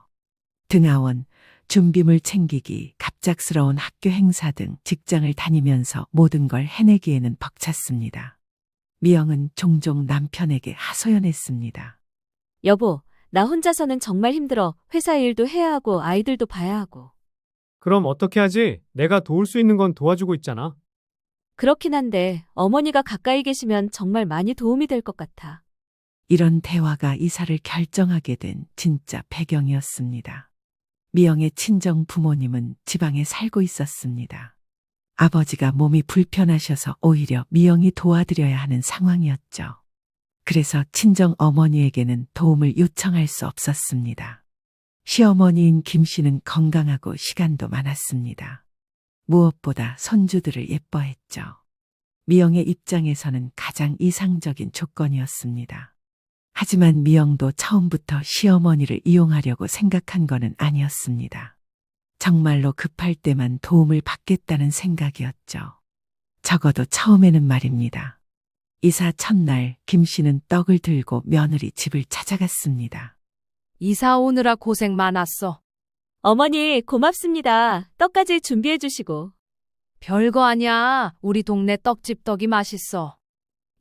[SPEAKER 1] 등하원, 준비물 챙기기, 갑작스러운 학교 행사 등 직장을 다니면서 모든 걸 해내기에는 벅찼습니다. 미영은 종종 남편에게 하소연했습니다.
[SPEAKER 6] 여보, 나 혼자서는 정말 힘들어. 회사 일도 해야 하고 아이들도 봐야 하고.
[SPEAKER 7] 그럼 어떻게 하지? 내가 도울 수 있는 건 도와주고 있잖아.
[SPEAKER 6] 그렇긴 한데 어머니가 가까이 계시면 정말 많이 도움이 될 것 같아.
[SPEAKER 1] 이런 대화가 이사를 결정하게 된 진짜 배경이었습니다. 미영의 친정 부모님은 지방에 살고 있었습니다. 아버지가 몸이 불편하셔서 오히려 미영이 도와드려야 하는 상황이었죠. 그래서 친정 어머니에게는 도움을 요청할 수 없었습니다. 시어머니인 김 씨는 건강하고 시간도 많았습니다. 무엇보다 손주들을 예뻐했죠. 미영의 입장에서는 가장 이상적인 조건이었습니다. 하지만 미영도 처음부터 시어머니를 이용하려고 생각한 것은 아니었습니다. 정말로 급할 때만 도움을 받겠다는 생각이었죠. 적어도 처음에는 말입니다. 이사 첫날 김 씨는 떡을 들고 며느리 집을 찾아갔습니다.
[SPEAKER 3] 이사 오느라 고생 많았어.
[SPEAKER 6] 어머니, 고맙습니다. 떡까지 준비해 주시고.
[SPEAKER 3] 별거 아니야. 우리 동네 떡집 떡이 맛있어.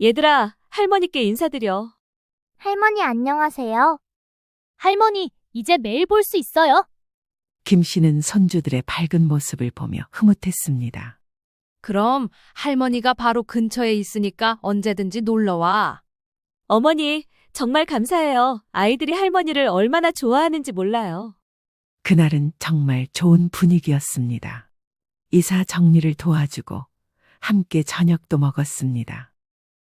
[SPEAKER 6] 얘들아, 할머니께 인사드려.
[SPEAKER 9] 할머니 안녕하세요. 할머니, 이제 매일 볼 수 있어요?
[SPEAKER 1] 김 씨는 손주들의 밝은 모습을 보며 흐뭇했습니다.
[SPEAKER 3] 그럼 할머니가 바로 근처에 있으니까 언제든지 놀러와.
[SPEAKER 6] 어머니, 정말 감사해요. 아이들이 할머니를 얼마나 좋아하는지 몰라요.
[SPEAKER 1] 그날은 정말 좋은 분위기였습니다. 이사 정리를 도와주고 함께 저녁도 먹었습니다.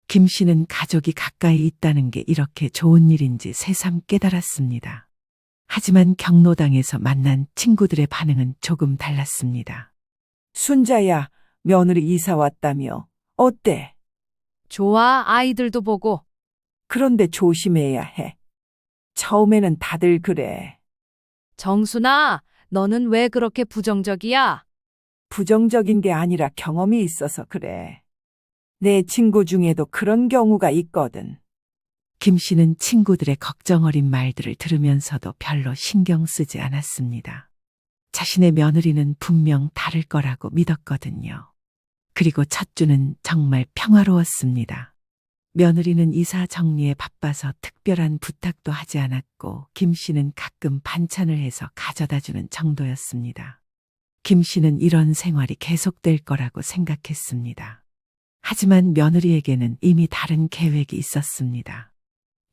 [SPEAKER 1] 김 씨는 가족이 가까이 있다는 게 이렇게 좋은 일인지 새삼 깨달았습니다. 하지만 경로당에서 만난 친구들의 반응은 조금 달랐습니다.
[SPEAKER 10] 순자야, 며느리 이사 왔다며. 어때?
[SPEAKER 3] 좋아, 아이들도 보고.
[SPEAKER 10] 그런데 조심해야 해. 처음에는 다들 그래.
[SPEAKER 3] 정순아, 너는 왜 그렇게 부정적이야?
[SPEAKER 10] 부정적인 게 아니라 경험이 있어서 그래. 내 친구 중에도 그런 경우가 있거든.
[SPEAKER 1] 김 씨는 친구들의 걱정 어린 말들을 들으면서도 별로 신경 쓰지 않았습니다. 자신의 며느리는 분명 다를 거라고 믿었거든요. 그리고 첫 주는 정말 평화로웠습니다. 며느리는 이사 정리에 바빠서 특별한 부탁도 하지 않았고 김 씨는 가끔 반찬을 해서 가져다 주는 정도였습니다. 김 씨는 이런 생활이 계속될 거라고 생각했습니다. 하지만 며느리에게는 이미 다른 계획이 있었습니다.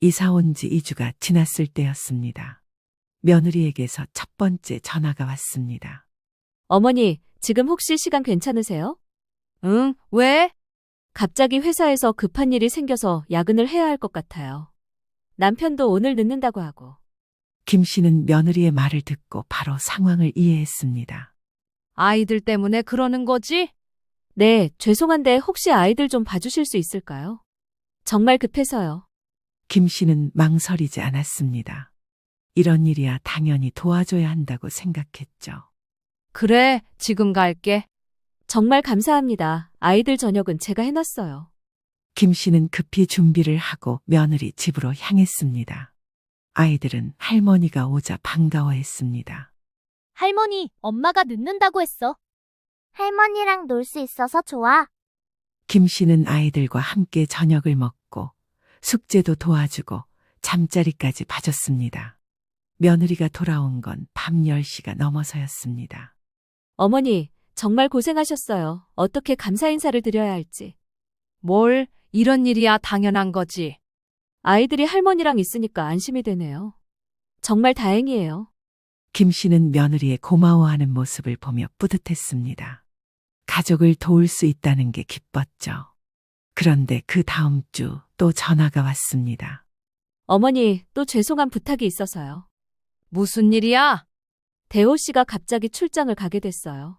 [SPEAKER 1] 이사 온 지 2주가 지났을 때였습니다. 며느리에게서 첫 번째 전화가 왔습니다.
[SPEAKER 6] 어머니, 지금 혹시 시간 괜찮으세요?
[SPEAKER 3] 응, 왜?
[SPEAKER 6] 갑자기 회사에서 급한 일이 생겨서 야근을 해야 할 것 같아요. 남편도 오늘 늦는다고 하고.
[SPEAKER 1] 김 씨는 며느리의 말을 듣고 바로 상황을 이해했습니다.
[SPEAKER 3] 아이들 때문에 그러는 거지?
[SPEAKER 6] 네, 죄송한데 혹시 아이들 좀 봐주실 수 있을까요? 정말 급해서요.
[SPEAKER 1] 김 씨는 망설이지 않았습니다. 이런 일이야 당연히 도와줘야 한다고 생각했죠.
[SPEAKER 3] 그래, 지금 갈게.
[SPEAKER 6] 정말 감사합니다. 아이들 저녁은 제가 해놨어요.
[SPEAKER 1] 김 씨는 급히 준비를 하고 며느리 집으로 향했습니다. 아이들은 할머니가 오자 반가워했습니다.
[SPEAKER 9] 할머니, 엄마가 늦는다고 했어. 할머니랑 놀 수 있어서 좋아.
[SPEAKER 1] 김 씨는 아이들과 함께 저녁을 먹고 숙제도 도와주고 잠자리까지 봐줬습니다. 며느리가 돌아온 건 밤 10시가 넘어서였습니다.
[SPEAKER 6] 어머니, 정말 고생하셨어요. 어떻게 감사 인사를 드려야 할지.
[SPEAKER 3] 뭘, 이런 일이야 당연한 거지.
[SPEAKER 6] 아이들이 할머니랑 있으니까 안심이 되네요. 정말 다행이에요.
[SPEAKER 1] 김 씨는 며느리의 고마워하는 모습을 보며 뿌듯했습니다. 가족을 도울 수 있다는 게 기뻤죠. 그런데 그 다음 주 또 전화가 왔습니다.
[SPEAKER 6] 어머니, 또 죄송한 부탁이 있어서요.
[SPEAKER 3] 무슨 일이야?
[SPEAKER 6] 대호 씨가 갑자기 출장을 가게 됐어요.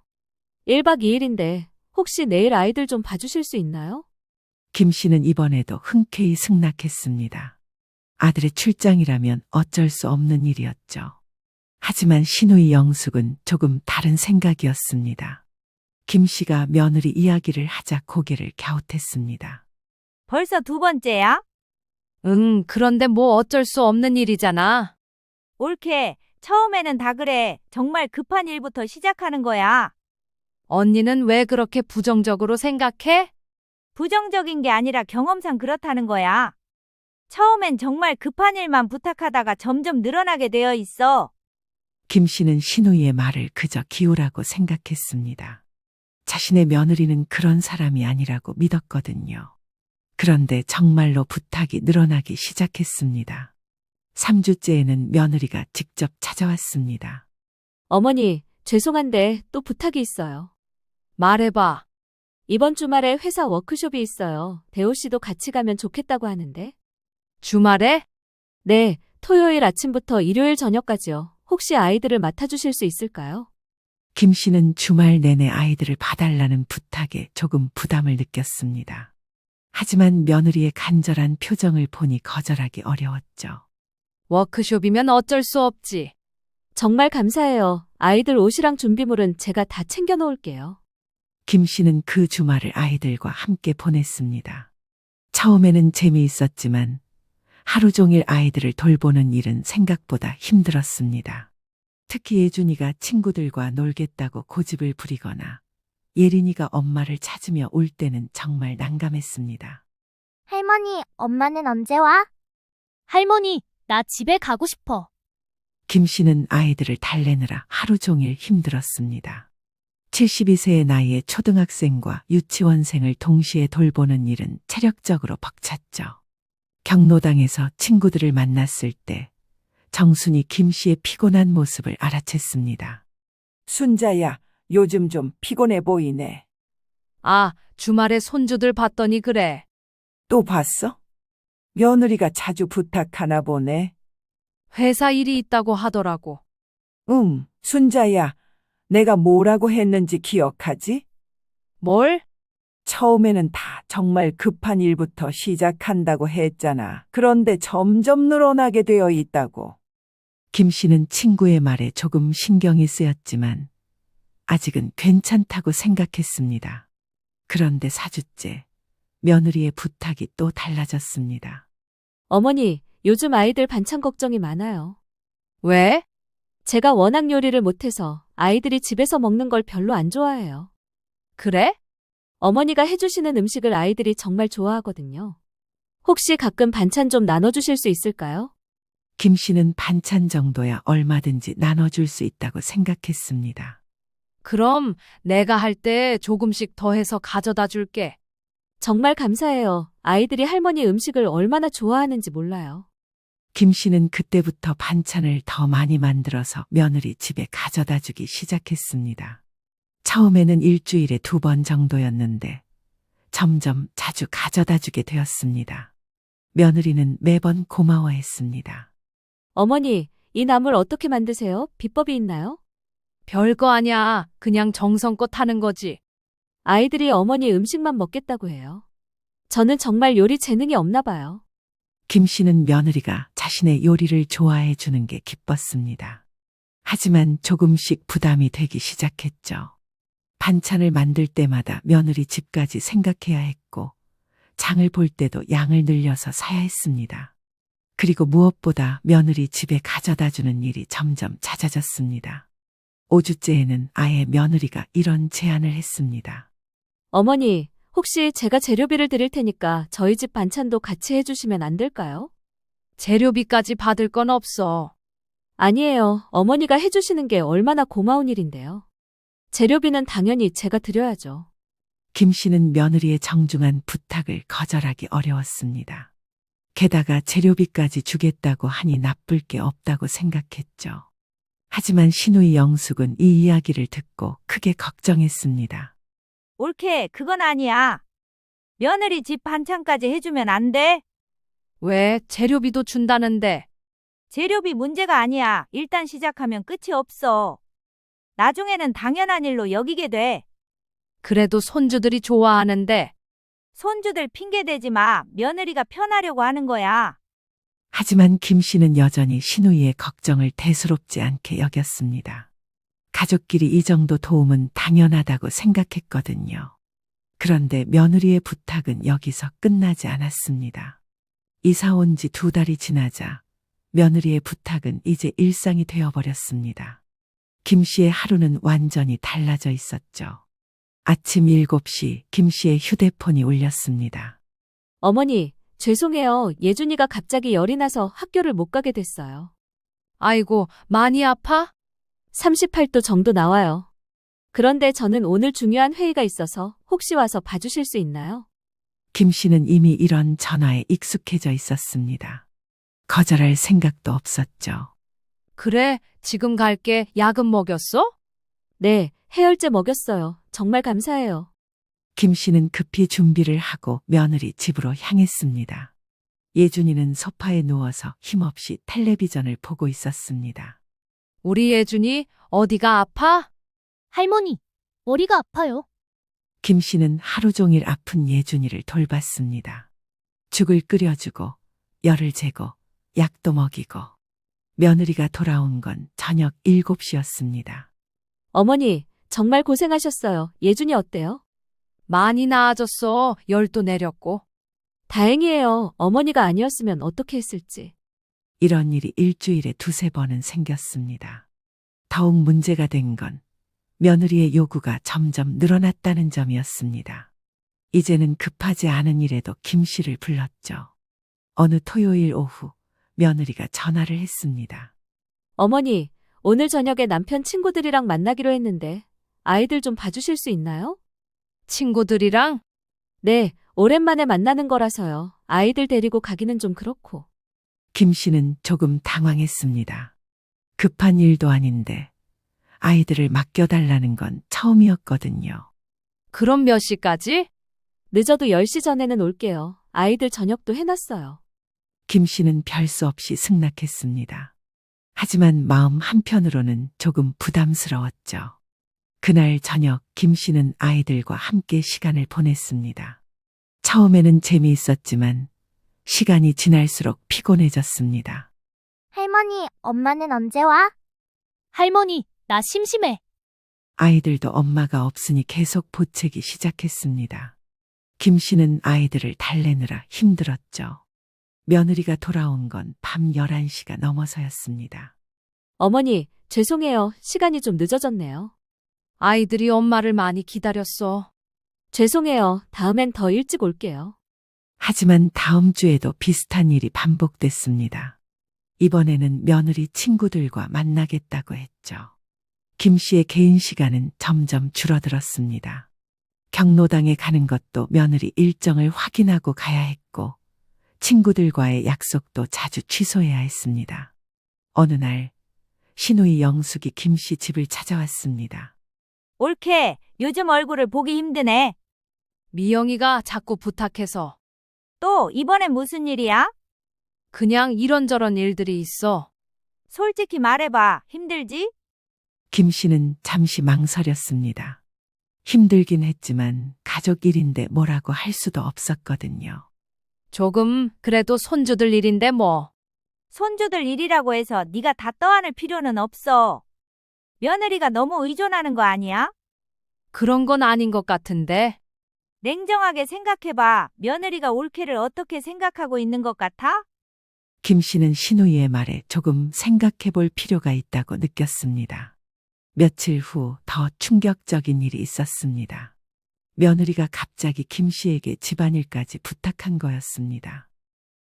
[SPEAKER 6] 1박 2일인데 혹시 내일 아이들 좀 봐주실 수 있나요?
[SPEAKER 1] 김 씨는 이번에도 흔쾌히 승낙했습니다. 아들의 출장이라면 어쩔 수 없는 일이었죠. 하지만 시누이 영숙은 조금 다른 생각이었습니다. 김 씨가 며느리 이야기를 하자 고개를 갸웃했습니다.
[SPEAKER 8] 벌써 두 번째야?
[SPEAKER 3] 응, 그런데 뭐 어쩔 수 없는 일이잖아.
[SPEAKER 8] 옳게. 처음에는 다 그래. 정말 급한 일부터 시작하는 거야.
[SPEAKER 3] 언니는 왜 그렇게 부정적으로 생각해?
[SPEAKER 8] 부정적인 게 아니라 경험상 그렇다는 거야. 처음엔 정말 급한 일만 부탁하다가 점점 늘어나게 되어 있어.
[SPEAKER 1] 김 씨는 시누이의 말을 그저 기우라고 생각했습니다. 자신의 며느리는 그런 사람이 아니라고 믿었거든요. 그런데 정말로 부탁이 늘어나기 시작했습니다. 3주째에는 며느리가 직접 찾아왔습니다.
[SPEAKER 6] 어머니, 죄송한데 또 부탁이 있어요.
[SPEAKER 3] 말해봐.
[SPEAKER 6] 이번 주말에 회사 워크숍이 있어요. 대호 씨도 같이 가면 좋겠다고 하는데.
[SPEAKER 3] 주말에?
[SPEAKER 6] 네, 토요일 아침부터 일요일 저녁까지요. 혹시 아이들을 맡아주실 수 있을까요?
[SPEAKER 1] 김 씨는 주말 내내 아이들을 봐달라는 부탁에 조금 부담을 느꼈습니다. 하지만 며느리의 간절한 표정을 보니 거절하기 어려웠죠.
[SPEAKER 3] 워크숍이면 어쩔 수 없지.
[SPEAKER 6] 정말 감사해요. 아이들 옷이랑 준비물은 제가 다 챙겨 놓을게요.
[SPEAKER 1] 김 씨는 그 주말을 아이들과 함께 보냈습니다. 처음에는 재미있었지만 하루 종일 아이들을 돌보는 일은 생각보다 힘들었습니다. 특히 예준이가 친구들과 놀겠다고 고집을 부리거나 예린이가 엄마를 찾으며 올 때는 정말 난감했습니다.
[SPEAKER 9] 할머니, 엄마는 언제 와? 할머니, 나 집에 가고 싶어.
[SPEAKER 1] 김 씨는 아이들을 달래느라 하루 종일 힘들었습니다. 72세의 나이에 초등학생과 유치원생을 동시에 돌보는 일은 체력적으로 벅찼죠. 경로당에서 친구들을 만났을 때 정순이 김 씨의 피곤한 모습을 알아챘습니다.
[SPEAKER 10] 순자야, 요즘 좀 피곤해 보이네.
[SPEAKER 3] 아, 주말에 손주들 봤더니 그래.
[SPEAKER 10] 또 봤어? 며느리가 자주 부탁하나 보네.
[SPEAKER 3] 회사 일이 있다고 하더라고.
[SPEAKER 10] 순자야, 내가 뭐라고 했는지 기억하지?
[SPEAKER 3] 뭘?
[SPEAKER 10] 처음에는 다 정말 급한 일부터 시작한다고 했잖아. 그런데 점점 늘어나게 되어 있다고.
[SPEAKER 1] 김 씨는 친구의 말에 조금 신경이 쓰였지만 아직은 괜찮다고 생각했습니다. 그런데 4주째 며느리의 부탁이 또 달라졌습니다.
[SPEAKER 6] 어머니, 요즘 아이들 반찬 걱정이 많아요.
[SPEAKER 3] 왜?
[SPEAKER 6] 제가 워낙 요리를 못해서 아이들이 집에서 먹는 걸 별로 안 좋아해요.
[SPEAKER 3] 그래?
[SPEAKER 6] 어머니가 해주시는 음식을 아이들이 정말 좋아하거든요. 혹시 가끔 반찬 좀 나눠주실 수 있을까요?
[SPEAKER 1] 김 씨는 반찬 정도야 얼마든지 나눠줄 수 있다고 생각했습니다.
[SPEAKER 3] 그럼 내가 할 때 조금씩 더해서 가져다 줄게.
[SPEAKER 6] 정말 감사해요. 아이들이 할머니 음식을 얼마나 좋아하는지 몰라요.
[SPEAKER 1] 김 씨는 그때부터 반찬을 더 많이 만들어서 며느리 집에 가져다 주기 시작했습니다. 처음에는 일주일에 2번 정도였는데 점점 자주 가져다 주게 되었습니다. 며느리는 매번 고마워했습니다.
[SPEAKER 6] 어머니, 이 나물 어떻게 만드세요? 비법이 있나요?
[SPEAKER 3] 별거 아냐. 그냥 정성껏 하는 거지.
[SPEAKER 6] 아이들이 어머니 음식만 먹겠다고 해요. 저는 정말 요리 재능이 없나 봐요.
[SPEAKER 1] 김 씨는 며느리가 자신의 요리를 좋아해 주는 게 기뻤습니다. 하지만 조금씩 부담이 되기 시작했죠. 반찬을 만들 때마다 며느리 집까지 생각해야 했고 장을 볼 때도 양을 늘려서 사야 했습니다. 그리고 무엇보다 며느리 집에 가져다 주는 일이 점점 잦아졌습니다. 5주째에는 아예 며느리가 이런 제안을 했습니다.
[SPEAKER 6] 어머니, 혹시 제가 재료비를 드릴 테니까 저희 집 반찬도 같이 해주시면 안 될까요?
[SPEAKER 3] 재료비까지 받을 건 없어.
[SPEAKER 6] 아니에요. 어머니가 해주시는 게 얼마나 고마운 일인데요. 재료비는 당연히 제가 드려야죠.
[SPEAKER 1] 김 씨는 며느리의 정중한 부탁을 거절하기 어려웠습니다. 게다가 재료비까지 주겠다고 하니 나쁠 게 없다고 생각했죠. 하지만 시누이 영숙은 이 이야기를 듣고 크게 걱정했습니다.
[SPEAKER 8] 옳게, 그건 아니야. 며느리 집 반찬까지 해주면 안 돼?
[SPEAKER 3] 왜? 재료비도 준다는데.
[SPEAKER 8] 재료비 문제가 아니야. 일단 시작하면 끝이 없어. 나중에는 당연한 일로 여기게 돼.
[SPEAKER 3] 그래도 손주들이 좋아하는데.
[SPEAKER 8] 손주들 핑계대지 마. 며느리가 편하려고 하는 거야.
[SPEAKER 1] 하지만 김 씨는 여전히 시누이의 걱정을 대수롭지 않게 여겼습니다. 가족끼리 이 정도 도움은 당연하다고 생각했거든요. 그런데 며느리의 부탁은 여기서 끝나지 않았습니다. 이사 온 지 2달이 지나자 며느리의 부탁은 이제 일상이 되어버렸습니다. 김 씨의 하루는 완전히 달라져 있었죠. 아침 7시 김 씨의 휴대폰이 울렸습니다.
[SPEAKER 6] 어머니, 죄송해요. 예준이가 갑자기 열이 나서 학교를 못 가게 됐어요.
[SPEAKER 3] 아이고, 많이 아파?
[SPEAKER 6] 38도 정도 나와요. 그런데 저는 오늘 중요한 회의가 있어서 혹시 와서 봐주실 수 있나요?
[SPEAKER 1] 김 씨는 이미 이런 전화에 익숙해져 있었습니다. 거절할 생각도 없었죠.
[SPEAKER 3] 그래, 지금 갈게. 약은 먹였어?
[SPEAKER 6] 네, 해열제 먹였어요. 정말 감사해요.
[SPEAKER 1] 김 씨는 급히 준비를 하고 며느리 집으로 향했습니다. 예준이는 소파에 누워서 힘없이 텔레비전을 보고 있었습니다.
[SPEAKER 3] 우리 예준이 어디가 아파?
[SPEAKER 9] 할머니, 머리가 아파요.
[SPEAKER 1] 김 씨는 하루 종일 아픈 예준이를 돌봤습니다. 죽을 끓여주고 열을 재고 약도 먹이고 며느리가 돌아온 건 저녁 7시였습니다.
[SPEAKER 6] 어머니, 정말 고생하셨어요. 예준이 어때요?
[SPEAKER 3] 많이 나아졌어. 열도 내렸고.
[SPEAKER 6] 다행이에요. 어머니가 아니었으면 어떻게 했을지.
[SPEAKER 1] 이런 일이 일주일에 2-3번은 생겼습니다. 더욱 문제가 된 건 며느리의 요구가 점점 늘어났다는 점이었습니다. 이제는 급하지 않은 일에도 김 씨를 불렀죠. 어느 토요일 오후 며느리가 전화를 했습니다.
[SPEAKER 6] 어머니, 오늘 저녁에 남편 친구들이랑 만나기로 했는데 아이들 좀 봐주실 수 있나요?
[SPEAKER 3] 친구들이랑?
[SPEAKER 6] 네, 오랜만에 만나는 거라서요. 아이들 데리고 가기는 좀 그렇고.
[SPEAKER 1] 김 씨는 조금 당황했습니다. 급한 일도 아닌데 아이들을 맡겨달라는 건 처음이었거든요.
[SPEAKER 3] 그럼 몇 시까지?
[SPEAKER 6] 늦어도 10시 전에는 올게요. 아이들 저녁도 해놨어요.
[SPEAKER 1] 김 씨는 별 수 없이 승낙했습니다. 하지만 마음 한편으로는 조금 부담스러웠죠. 그날 저녁 김 씨는 아이들과 함께 시간을 보냈습니다. 처음에는 재미있었지만 시간이 지날수록 피곤해졌습니다.
[SPEAKER 9] 할머니, 엄마는 언제 와? 할머니, 나 심심해.
[SPEAKER 1] 아이들도 엄마가 없으니 계속 보채기 시작했습니다. 김 씨는 아이들을 달래느라 힘들었죠. 며느리가 돌아온 건 밤 11시가 넘어서였습니다.
[SPEAKER 6] 어머니, 죄송해요. 시간이 좀 늦어졌네요.
[SPEAKER 3] 아이들이 엄마를 많이 기다렸어.
[SPEAKER 6] 죄송해요. 다음엔 더 일찍 올게요.
[SPEAKER 1] 하지만 다음 주에도 비슷한 일이 반복됐습니다. 이번에는 며느리 친구들과 만나겠다고 했죠. 김 씨의 개인 시간은 점점 줄어들었습니다. 경로당에 가는 것도 며느리 일정을 확인하고 가야 했고 친구들과의 약속도 자주 취소해야 했습니다. 어느 날 시누이 영숙이 김 씨 집을 찾아왔습니다.
[SPEAKER 8] 옳게, 요즘 얼굴을 보기 힘드네.
[SPEAKER 3] 미영이가 자꾸 부탁해서.
[SPEAKER 8] 또 이번엔 무슨 일이야?
[SPEAKER 3] 그냥 이런저런 일들이 있어.
[SPEAKER 8] 솔직히 말해봐. 힘들지?
[SPEAKER 1] 김 씨는 잠시 망설였습니다. 힘들긴 했지만 가족 일인데 뭐라고 할 수도 없었거든요.
[SPEAKER 3] 조금 그래도 손주들 일인데 뭐.
[SPEAKER 8] 손주들 일이라고 해서 네가 다 떠안을 필요는 없어. 며느리가 너무 의존하는 거 아니야?
[SPEAKER 3] 그런 건 아닌 것 같은데.
[SPEAKER 8] 냉정하게 생각해봐. 며느리가 올케를 어떻게 생각하고 있는 것 같아?
[SPEAKER 1] 김 씨는 시누이의 말에 조금 생각해 볼 필요가 있다고 느꼈습니다. 며칠 후 더 충격적인 일이 있었습니다. 며느리가 갑자기 김 씨에게 집안일까지 부탁한 거였습니다.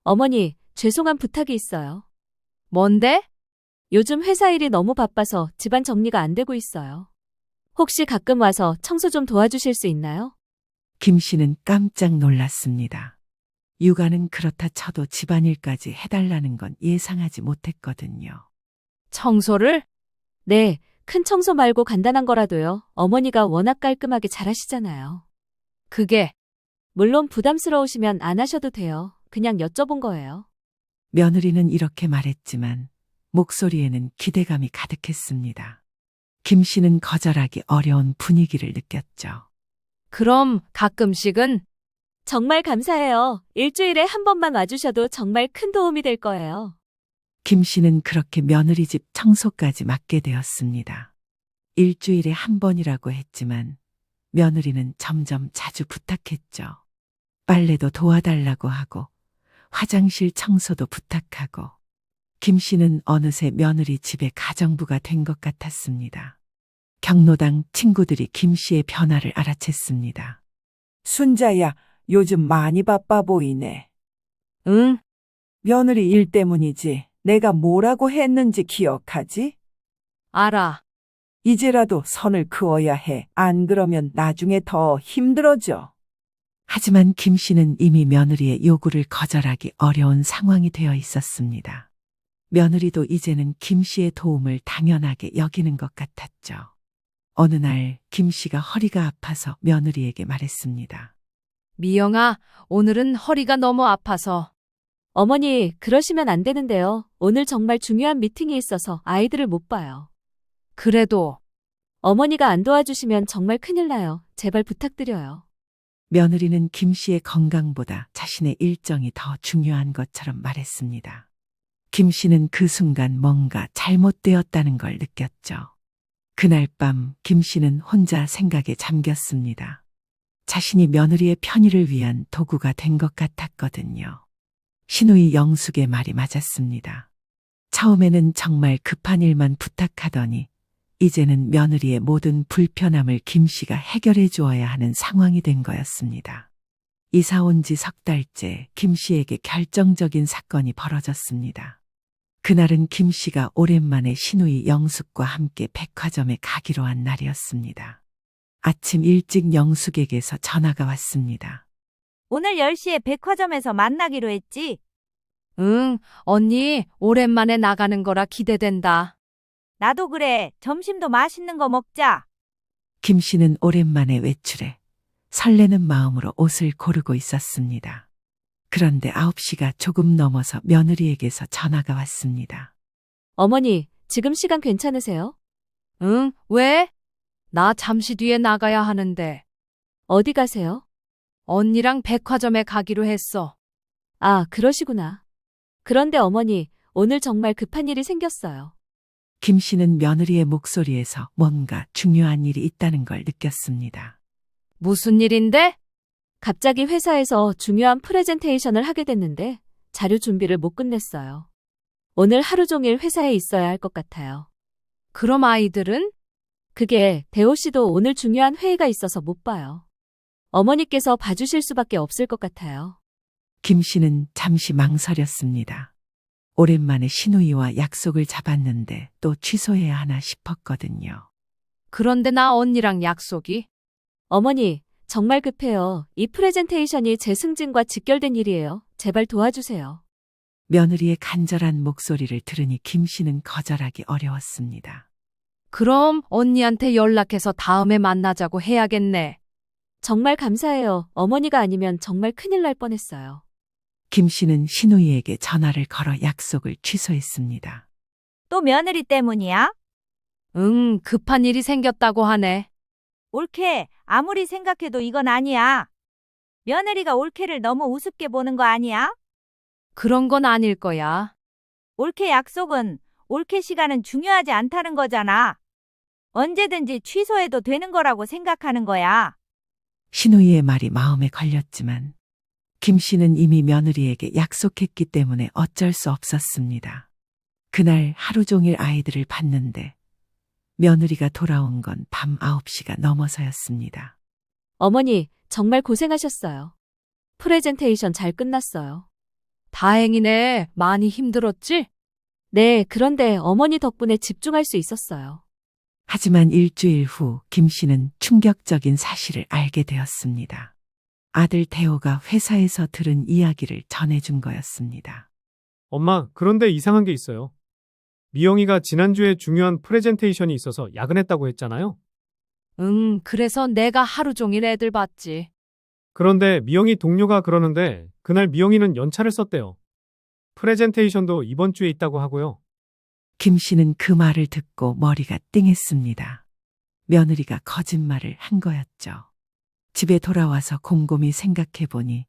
[SPEAKER 6] 어머니, 죄송한 부탁이 있어요.
[SPEAKER 3] 뭔데?
[SPEAKER 6] 요즘 회사 일이 너무 바빠서 집안 정리가 안 되고 있어요. 혹시 가끔 와서 청소 좀 도와주실 수 있나요?
[SPEAKER 1] 김 씨는 깜짝 놀랐습니다. 육아는 그렇다 쳐도 집안일까지 해달라는 건 예상하지 못했거든요.
[SPEAKER 3] 청소를?
[SPEAKER 6] 네, 큰 청소 말고 간단한 거라도요. 어머니가 워낙 깔끔하게 잘하시잖아요.
[SPEAKER 3] 그게
[SPEAKER 6] 물론 부담스러우시면 안 하셔도 돼요. 그냥 여쭤본 거예요.
[SPEAKER 1] 며느리는 이렇게 말했지만 목소리에는 기대감이 가득했습니다. 김 씨는 거절하기 어려운 분위기를 느꼈죠.
[SPEAKER 3] 그럼 가끔씩은?
[SPEAKER 6] 정말 감사해요. 일주일에 한 번만 와주셔도 정말 큰 도움이 될 거예요.
[SPEAKER 1] 김 씨는 그렇게 며느리 집 청소까지 맡게 되었습니다. 일주일에 한 번이라고 했지만 며느리는 점점 자주 부탁했죠. 빨래도 도와달라고 하고 화장실 청소도 부탁하고 김 씨는 어느새 며느리 집의 가정부가 된 것 같았습니다. 경로당 친구들이 김 씨의 변화를 알아챘습니다.
[SPEAKER 10] 순자야, 요즘 많이 바빠 보이네.
[SPEAKER 3] 응?
[SPEAKER 10] 며느리 일 때문이지. 내가 뭐라고 했는지 기억하지?
[SPEAKER 3] 알아.
[SPEAKER 10] 이제라도 선을 그어야 해. 안 그러면 나중에 더 힘들어져.
[SPEAKER 1] 하지만 김 씨는 이미 며느리의 요구를 거절하기 어려운 상황이 되어 있었습니다. 며느리도 이제는 김 씨의 도움을 당연하게 여기는 것 같았죠. 어느 날 김 씨가 허리가 아파서 며느리에게 말했습니다.
[SPEAKER 3] 미영아, 오늘은 허리가 너무 아파서.
[SPEAKER 6] 어머니, 그러시면 안 되는데요. 오늘 정말 중요한 미팅이 있어서 아이들을 못 봐요.
[SPEAKER 3] 그래도
[SPEAKER 6] 어머니가 안 도와주시면 정말 큰일 나요. 제발 부탁드려요.
[SPEAKER 1] 며느리는 김 씨의 건강보다 자신의 일정이 더 중요한 것처럼 말했습니다. 김 씨는 그 순간 뭔가 잘못되었다는 걸 느꼈죠. 그날 밤 김 씨는 혼자 생각에 잠겼습니다. 자신이 며느리의 편의를 위한 도구가 된 것 같았거든요. 시누이 영숙의 말이 맞았습니다. 처음에는 정말 급한 일만 부탁하더니 이제는 며느리의 모든 불편함을 김 씨가 해결해 주어야 하는 상황이 된 거였습니다. 이사 온 지 석 달째 김 씨에게 결정적인 사건이 벌어졌습니다. 그날은 김 씨가 오랜만에 시누이 영숙과 함께 백화점에 가기로 한 날이었습니다. 아침 일찍 영숙에게서 전화가 왔습니다.
[SPEAKER 8] 오늘 10시에 백화점에서 만나기로 했지?
[SPEAKER 3] 응, 언니, 오랜만에 나가는 거라 기대된다.
[SPEAKER 8] 나도 그래. 점심도 맛있는 거 먹자.
[SPEAKER 1] 김 씨는 오랜만에 외출해 설레는 마음으로 옷을 고르고 있었습니다. 그런데 9시가 조금 넘어서 며느리에게서 전화가 왔습니다.
[SPEAKER 6] 어머니, 지금 시간 괜찮으세요?
[SPEAKER 3] 응, 왜? 나 잠시 뒤에 나가야 하는데.
[SPEAKER 6] 어디 가세요?
[SPEAKER 3] 언니랑 백화점에 가기로 했어.
[SPEAKER 6] 아, 그러시구나. 그런데 어머니, 오늘 정말 급한 일이 생겼어요.
[SPEAKER 1] 김 씨는 며느리의 목소리에서 뭔가 중요한 일이 있다는 걸 느꼈습니다.
[SPEAKER 3] 무슨 일인데?
[SPEAKER 6] 갑자기 회사에서 중요한 프레젠테이션을 하게 됐는데 자료 준비를 못 끝냈어요. 오늘 하루 종일 회사에 있어야 할 것 같아요.
[SPEAKER 3] 그럼 아이들은?
[SPEAKER 6] 그게 대호 씨도 오늘 중요한 회의가 있어서 못 봐요. 어머니께서 봐주실 수밖에 없을 것 같아요.
[SPEAKER 1] 김 씨는 잠시 망설였습니다. 오랜만에 시누이와 약속을 잡았는데 또 취소해야 하나 싶었거든요.
[SPEAKER 3] 그런데 나 언니랑 약속이.
[SPEAKER 6] 어머니, 정말 급해요. 이 프레젠테이션이 제 승진과 직결된 일이에요. 제발 도와주세요.
[SPEAKER 1] 며느리의 간절한 목소리를 들으니 김 씨는 거절하기 어려웠습니다.
[SPEAKER 3] 그럼 언니한테 연락해서 다음에 만나자고 해야겠네.
[SPEAKER 6] 정말 감사해요. 어머니가 아니면 정말 큰일 날 뻔했어요.
[SPEAKER 1] 김 씨는 시누이에게 전화를 걸어 약속을 취소했습니다.
[SPEAKER 8] 또 며느리 때문이야?
[SPEAKER 3] 응, 급한 일이 생겼다고 하네.
[SPEAKER 8] 올케, 아무리 생각해도 이건 아니야. 며느리가 올케를 너무 우습게 보는 거 아니야?
[SPEAKER 3] 그런 건 아닐 거야.
[SPEAKER 8] 올케 약속은, 올케 시간은 중요하지 않다는 거잖아. 언제든지 취소해도 되는 거라고 생각하는 거야.
[SPEAKER 1] 시누이의 말이 마음에 걸렸지만 김 씨는 이미 며느리에게 약속했기 때문에 어쩔 수 없었습니다. 그날 하루 종일 아이들을 봤는데 며느리가 돌아온 건 밤 9시가 넘어서였습니다.
[SPEAKER 6] 어머니, 정말 고생하셨어요. 프레젠테이션 잘 끝났어요.
[SPEAKER 3] 다행이네. 많이 힘들었지?
[SPEAKER 6] 네, 그런데 어머니 덕분에 집중할 수 있었어요.
[SPEAKER 1] 하지만 일주일 후 김 씨는 충격적인 사실을 알게 되었습니다. 아들 대호가 회사에서 들은 이야기를 전해준 거였습니다.
[SPEAKER 7] 엄마, 그런데 이상한 게 있어요. 미영이가 지난주에 중요한 프레젠테이션이 있어서 야근했다고 했잖아요.
[SPEAKER 3] 응, 그래서 내가 하루 종일 애들 봤지.
[SPEAKER 7] 그런데 미영이 동료가 그러는데 그날 미영이는 연차를 썼대요. 프레젠테이션도 이번 주에 있다고 하고요.
[SPEAKER 1] 김 씨는 그 말을 듣고 머리가 띵했습니다. 며느리가 거짓말을 한 거였죠. 집에 돌아와서 곰곰이 생각해 보니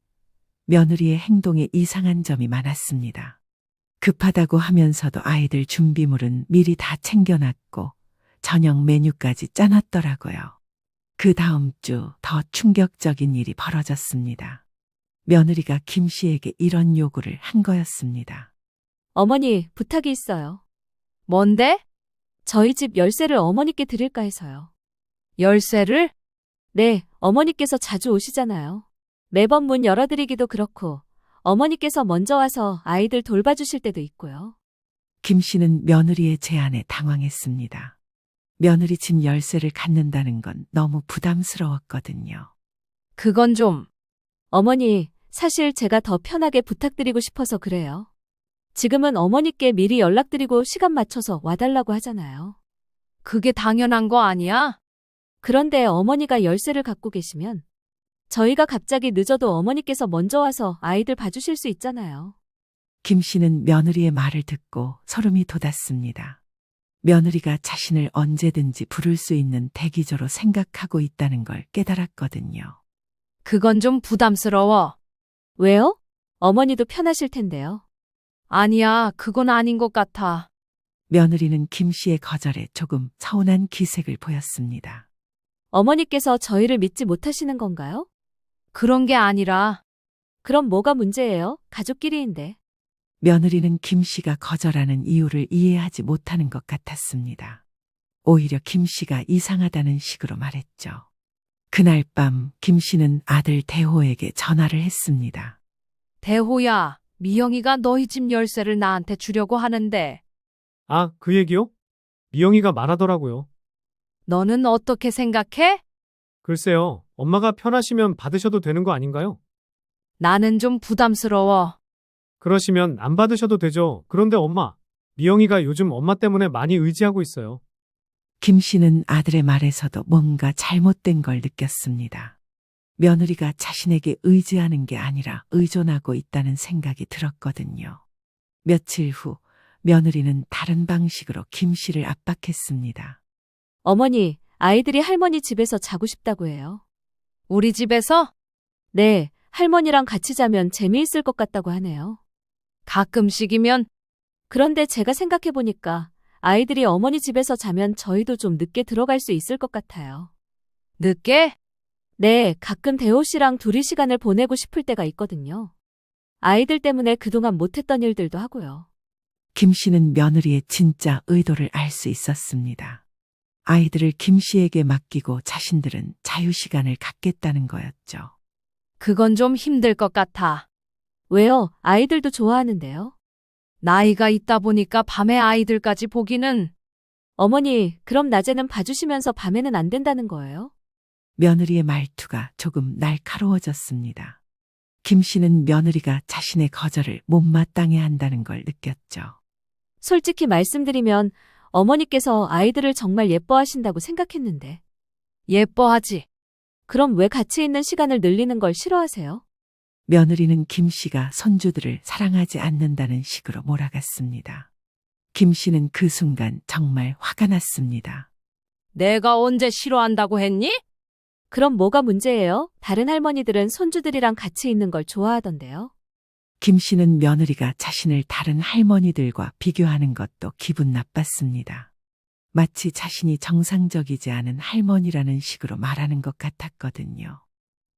[SPEAKER 1] 며느리의 행동에 이상한 점이 많았습니다. 급하다고 하면서도 아이들 준비물은 미리 다 챙겨놨고 저녁 메뉴까지 짜놨더라고요. 그 다음 주 더 충격적인 일이 벌어졌습니다. 며느리가 김 씨에게 이런 요구를 한 거였습니다.
[SPEAKER 6] 어머니, 부탁이 있어요.
[SPEAKER 3] 뭔데?
[SPEAKER 6] 저희 집 열쇠를 어머니께 드릴까 해서요.
[SPEAKER 3] 열쇠를?
[SPEAKER 6] 네, 어머니께서 자주 오시잖아요. 매번 문 열어드리기도 그렇고 어머니께서 먼저 와서 아이들 돌봐주실 때도 있고요.
[SPEAKER 1] 김 씨는 며느리의 제안에 당황했습니다. 며느리 집 열쇠를 갖는다는 건 너무 부담스러웠거든요.
[SPEAKER 3] 그건 좀.
[SPEAKER 6] 어머니, 사실 제가 더 편하게 부탁드리고 싶어서 그래요. 지금은 어머니께 미리 연락드리고 시간 맞춰서 와달라고 하잖아요.
[SPEAKER 3] 그게 당연한 거 아니야?
[SPEAKER 6] 그런데 어머니가 열쇠를 갖고 계시면 저희가 갑자기 늦어도 어머니께서 먼저 와서 아이들 봐주실 수 있잖아요.
[SPEAKER 1] 김 씨는 며느리의 말을 듣고 소름이 돋았습니다. 며느리가 자신을 언제든지 부를 수 있는 대기조로 생각하고 있다는 걸 깨달았거든요.
[SPEAKER 3] 그건 좀 부담스러워.
[SPEAKER 6] 왜요? 어머니도 편하실 텐데요.
[SPEAKER 3] 아니야, 그건 아닌 것 같아.
[SPEAKER 1] 며느리는 김 씨의 거절에 조금 서운한 기색을 보였습니다.
[SPEAKER 6] 어머니께서 저희를 믿지 못하시는 건가요?
[SPEAKER 3] 그런 게 아니라.
[SPEAKER 6] 그럼 뭐가 문제예요? 가족끼리인데.
[SPEAKER 1] 며느리는 김 씨가 거절하는 이유를 이해하지 못하는 것 같았습니다. 오히려 김 씨가 이상하다는 식으로 말했죠. 그날 밤 김 씨는 아들 대호에게 전화를 했습니다.
[SPEAKER 3] 대호야, 미영이가 너희 집 열쇠를 나한테 주려고 하는데
[SPEAKER 7] 아, 그 얘기요? 미영이가 말하더라고요.
[SPEAKER 3] 너는 어떻게 생각해?
[SPEAKER 7] 글쎄요, 엄마가 편하시면 받으셔도 되는 거 아닌가요?
[SPEAKER 3] 나는 좀 부담스러워.
[SPEAKER 7] 그러시면 안 받으셔도 되죠. 그런데 엄마, 미영이가 요즘 엄마 때문에 많이 의지하고 있어요.
[SPEAKER 1] 김 씨는 아들의 말에서도 뭔가 잘못된 걸 느꼈습니다. 며느리가 자신에게 의지하는 게 아니라 의존하고 있다는 생각이 들었거든요. 며칠 후 며느리는 다른 방식으로 김 씨를 압박했습니다.
[SPEAKER 6] 어머니, 아이들이 할머니 집에서 자고 싶다고 해요.
[SPEAKER 3] 우리 집에서
[SPEAKER 6] 네, 할머니랑 같이 자면 재미있을 것 같다고 하네요.
[SPEAKER 3] 가끔씩이면
[SPEAKER 6] 그런데 제가 생각해보니까 아이들이 어머니 집에서 자면 저희도 좀 늦게 들어갈 수 있을 것 같아요.
[SPEAKER 3] 늦게?
[SPEAKER 6] 네, 가끔 대호 씨랑 둘이 시간을 보내고 싶을 때가 있거든요. 아이들 때문에 그동안 못했던 일들도 하고요.
[SPEAKER 1] 김 씨는 며느리의 진짜 의도를 알 수 있었습니다. 아이들을 김 씨에게 맡기고 자신들은 자유시간을 갖겠다는 거였죠.
[SPEAKER 3] 그건 좀 힘들 것 같아.
[SPEAKER 6] 왜요? 아이들도 좋아하는데요.
[SPEAKER 3] 나이가 있다 보니까 밤에 아이들까지 보기는.
[SPEAKER 6] 어머니, 그럼 낮에는 봐주시면서 밤에는 안 된다는 거예요?
[SPEAKER 1] 며느리의 말투가 조금 날카로워졌습니다. 김 씨는 며느리가 자신의 거절을 못마땅해 한다는 걸 느꼈죠.
[SPEAKER 6] 솔직히 말씀드리면 어머니께서 아이들을 정말 예뻐하신다고 생각했는데.
[SPEAKER 3] 예뻐하지.
[SPEAKER 6] 그럼 왜 같이 있는 시간을 늘리는 걸 싫어하세요?
[SPEAKER 1] 며느리는 김 씨가 손주들을 사랑하지 않는다는 식으로 몰아갔습니다. 김 씨는 그 순간 정말 화가 났습니다.
[SPEAKER 3] 내가 언제 싫어한다고 했니?
[SPEAKER 6] 그럼 뭐가 문제예요? 다른 할머니들은 손주들이랑 같이 있는 걸 좋아하던데요.
[SPEAKER 1] 김 씨는 며느리가 자신을 다른 할머니들과 비교하는 것도 기분 나빴습니다. 마치 자신이 정상적이지 않은 할머니라는 식으로 말하는 것 같았거든요.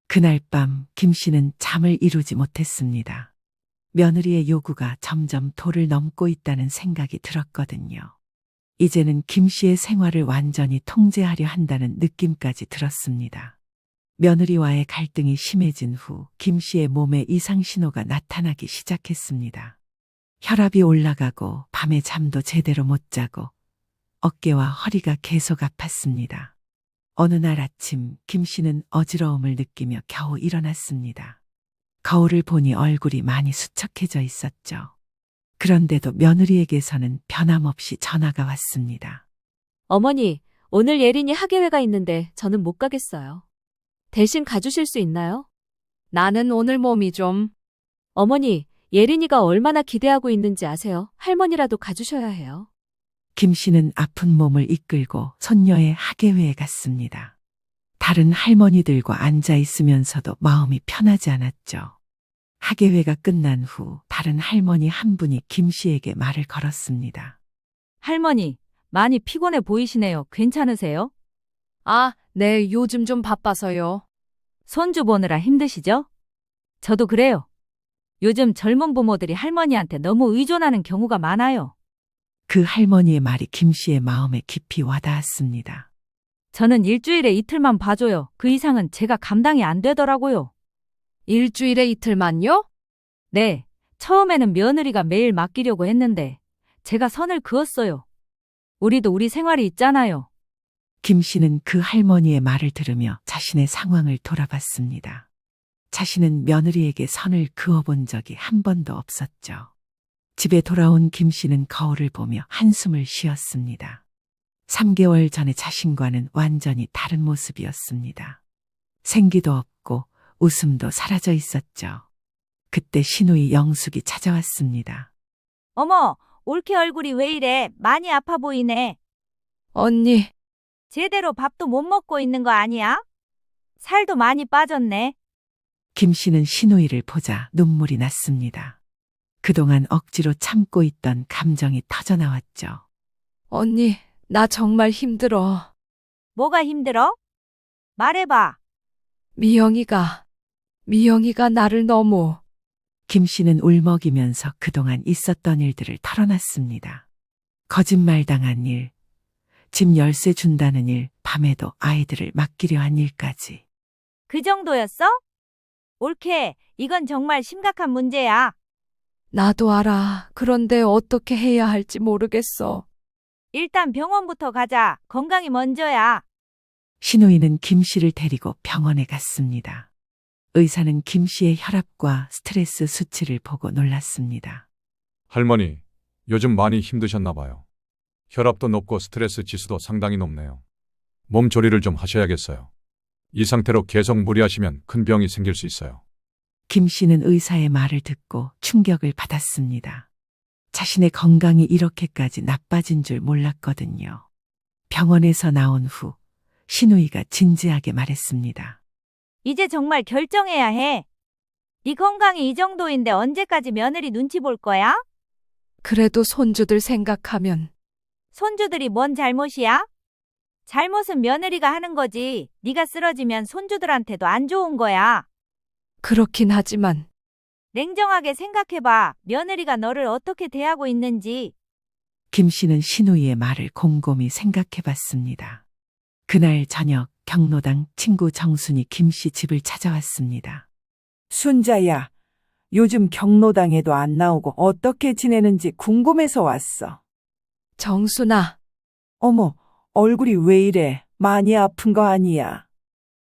[SPEAKER 1] 그날 밤 김 씨는 잠을 이루지 못했습니다. 며느리의 요구가 점점 도를 넘고 있다는 생각이 들었거든요. 이제는 김 씨의 생활을 완전히 통제하려 한다는 느낌까지 들었습니다. 며느리와의 갈등이 심해진 후 김 씨의 몸에 이상 신호가 나타나기 시작했습니다. 혈압이 올라가고 밤에 잠도 제대로 못 자고 어깨와 허리가 계속 아팠습니다. 어느 날 아침 김 씨는 어지러움을 느끼며 겨우 일어났습니다. 거울을 보니 얼굴이 많이 수척해져 있었죠. 그런데도 며느리에게서는 변함없이 전화가 왔습니다.
[SPEAKER 6] 어머니, 오늘 예린이 학예회가 있는데 저는 못 가겠어요. 대신 가주실 수 있나요?
[SPEAKER 3] 나는 오늘 몸이 좀.
[SPEAKER 6] 어머니, 예린이가 얼마나 기대하고 있는지 아세요? 할머니라도 가주셔야 해요.
[SPEAKER 1] 김 씨는 아픈 몸을 이끌고 손녀의 학예회에 갔습니다. 다른 할머니들과 앉아 있으면서도 마음이 편하지 않았죠. 학예회가 끝난 후 다른 할머니 한 분이 김 씨에게 말을 걸었습니다.
[SPEAKER 8] 할머니, 많이 피곤해 보이시네요. 괜찮으세요?
[SPEAKER 3] 아, 네, 요즘 좀 바빠서요.
[SPEAKER 8] 손주 보느라 힘드시죠? 저도 그래요. 요즘 젊은 부모들이 할머니한테 너무 의존하는 경우가 많아요.
[SPEAKER 1] 그 할머니의 말이 김 씨의 마음에 깊이 와닿았습니다.
[SPEAKER 8] 저는 일주일에 이틀만 봐줘요. 그 이상은 제가 감당이 안 되더라고요.
[SPEAKER 3] 일주일에 이틀만요?
[SPEAKER 8] 네, 처음에는 며느리가 매일 맡기려고 했는데 제가 선을 그었어요. 우리도 우리 생활이 있잖아요.
[SPEAKER 1] 김 씨는 그 할머니의 말을 들으며 자신의 상황을 돌아봤습니다. 자신은 며느리에게 선을 그어본 적이 한 번도 없었죠. 집에 돌아온 김 씨는 거울을 보며 한숨을 쉬었습니다. 3개월 전의 자신과는 완전히 다른 모습이었습니다. 생기도 없고 웃음도 사라져 있었죠. 그때 시누이 영숙이 찾아왔습니다.
[SPEAKER 8] 어머, 올케 얼굴이 왜 이래? 많이 아파 보이네.
[SPEAKER 3] 언니,
[SPEAKER 8] 제대로 밥도 못 먹고 있는 거 아니야? 살도 많이 빠졌네.
[SPEAKER 1] 김 씨는 시누이를 보자 눈물이 났습니다. 그동안 억지로 참고 있던 감정이 터져나왔죠.
[SPEAKER 3] 언니, 나 정말 힘들어.
[SPEAKER 8] 뭐가 힘들어? 말해봐.
[SPEAKER 3] 미영이가 나를 너무.
[SPEAKER 1] 김 씨는 울먹이면서 그동안 있었던 일들을 털어놨습니다. 거짓말당한 일, 집 열쇠 준다는 일, 밤에도 아이들을 맡기려 한 일까지.
[SPEAKER 8] 그 정도였어? 올케, 이건 정말 심각한 문제야.
[SPEAKER 3] 나도 알아. 그런데 어떻게 해야 할지 모르겠어.
[SPEAKER 8] 일단 병원부터 가자. 건강이 먼저야.
[SPEAKER 1] 신우이는 김 씨를 데리고 병원에 갔습니다. 의사는 김 씨의 혈압과 스트레스 수치를 보고 놀랐습니다.
[SPEAKER 11] 할머니, 요즘 많이 힘드셨나 봐요. 혈압도 높고 스트레스 지수도 상당히 높네요. 몸 조리를 좀 하셔야겠어요. 이 상태로 계속 무리하시면 큰 병이 생길 수 있어요.
[SPEAKER 1] 김 씨는 의사의 말을 듣고 충격을 받았습니다. 자신의 건강이 이렇게까지 나빠진 줄 몰랐거든요. 병원에서 나온 후 신우이가 진지하게 말했습니다.
[SPEAKER 8] 이제 정말 결정해야 해. 네 건강이 이 정도인데 언제까지 며느리 눈치 볼 거야?
[SPEAKER 3] 그래도 손주들 생각하면.
[SPEAKER 8] 손주들이 뭔 잘못이야? 잘못은 며느리가 하는 거지. 네가 쓰러지면 손주들한테도 안 좋은 거야.
[SPEAKER 3] 그렇긴 하지만.
[SPEAKER 8] 냉정하게 생각해봐. 며느리가 너를 어떻게 대하고 있는지.
[SPEAKER 1] 김 씨는 신우이의 말을 곰곰이 생각해 봤습니다. 그날 저녁 경로당 친구 정순이 김 씨 집을 찾아왔습니다.
[SPEAKER 10] 순자야, 요즘 경로당에도 안 나오고 어떻게 지내는지 궁금해서 왔어.
[SPEAKER 3] 정순아.
[SPEAKER 10] 어머, 얼굴이 왜 이래? 많이 아픈 거 아니야?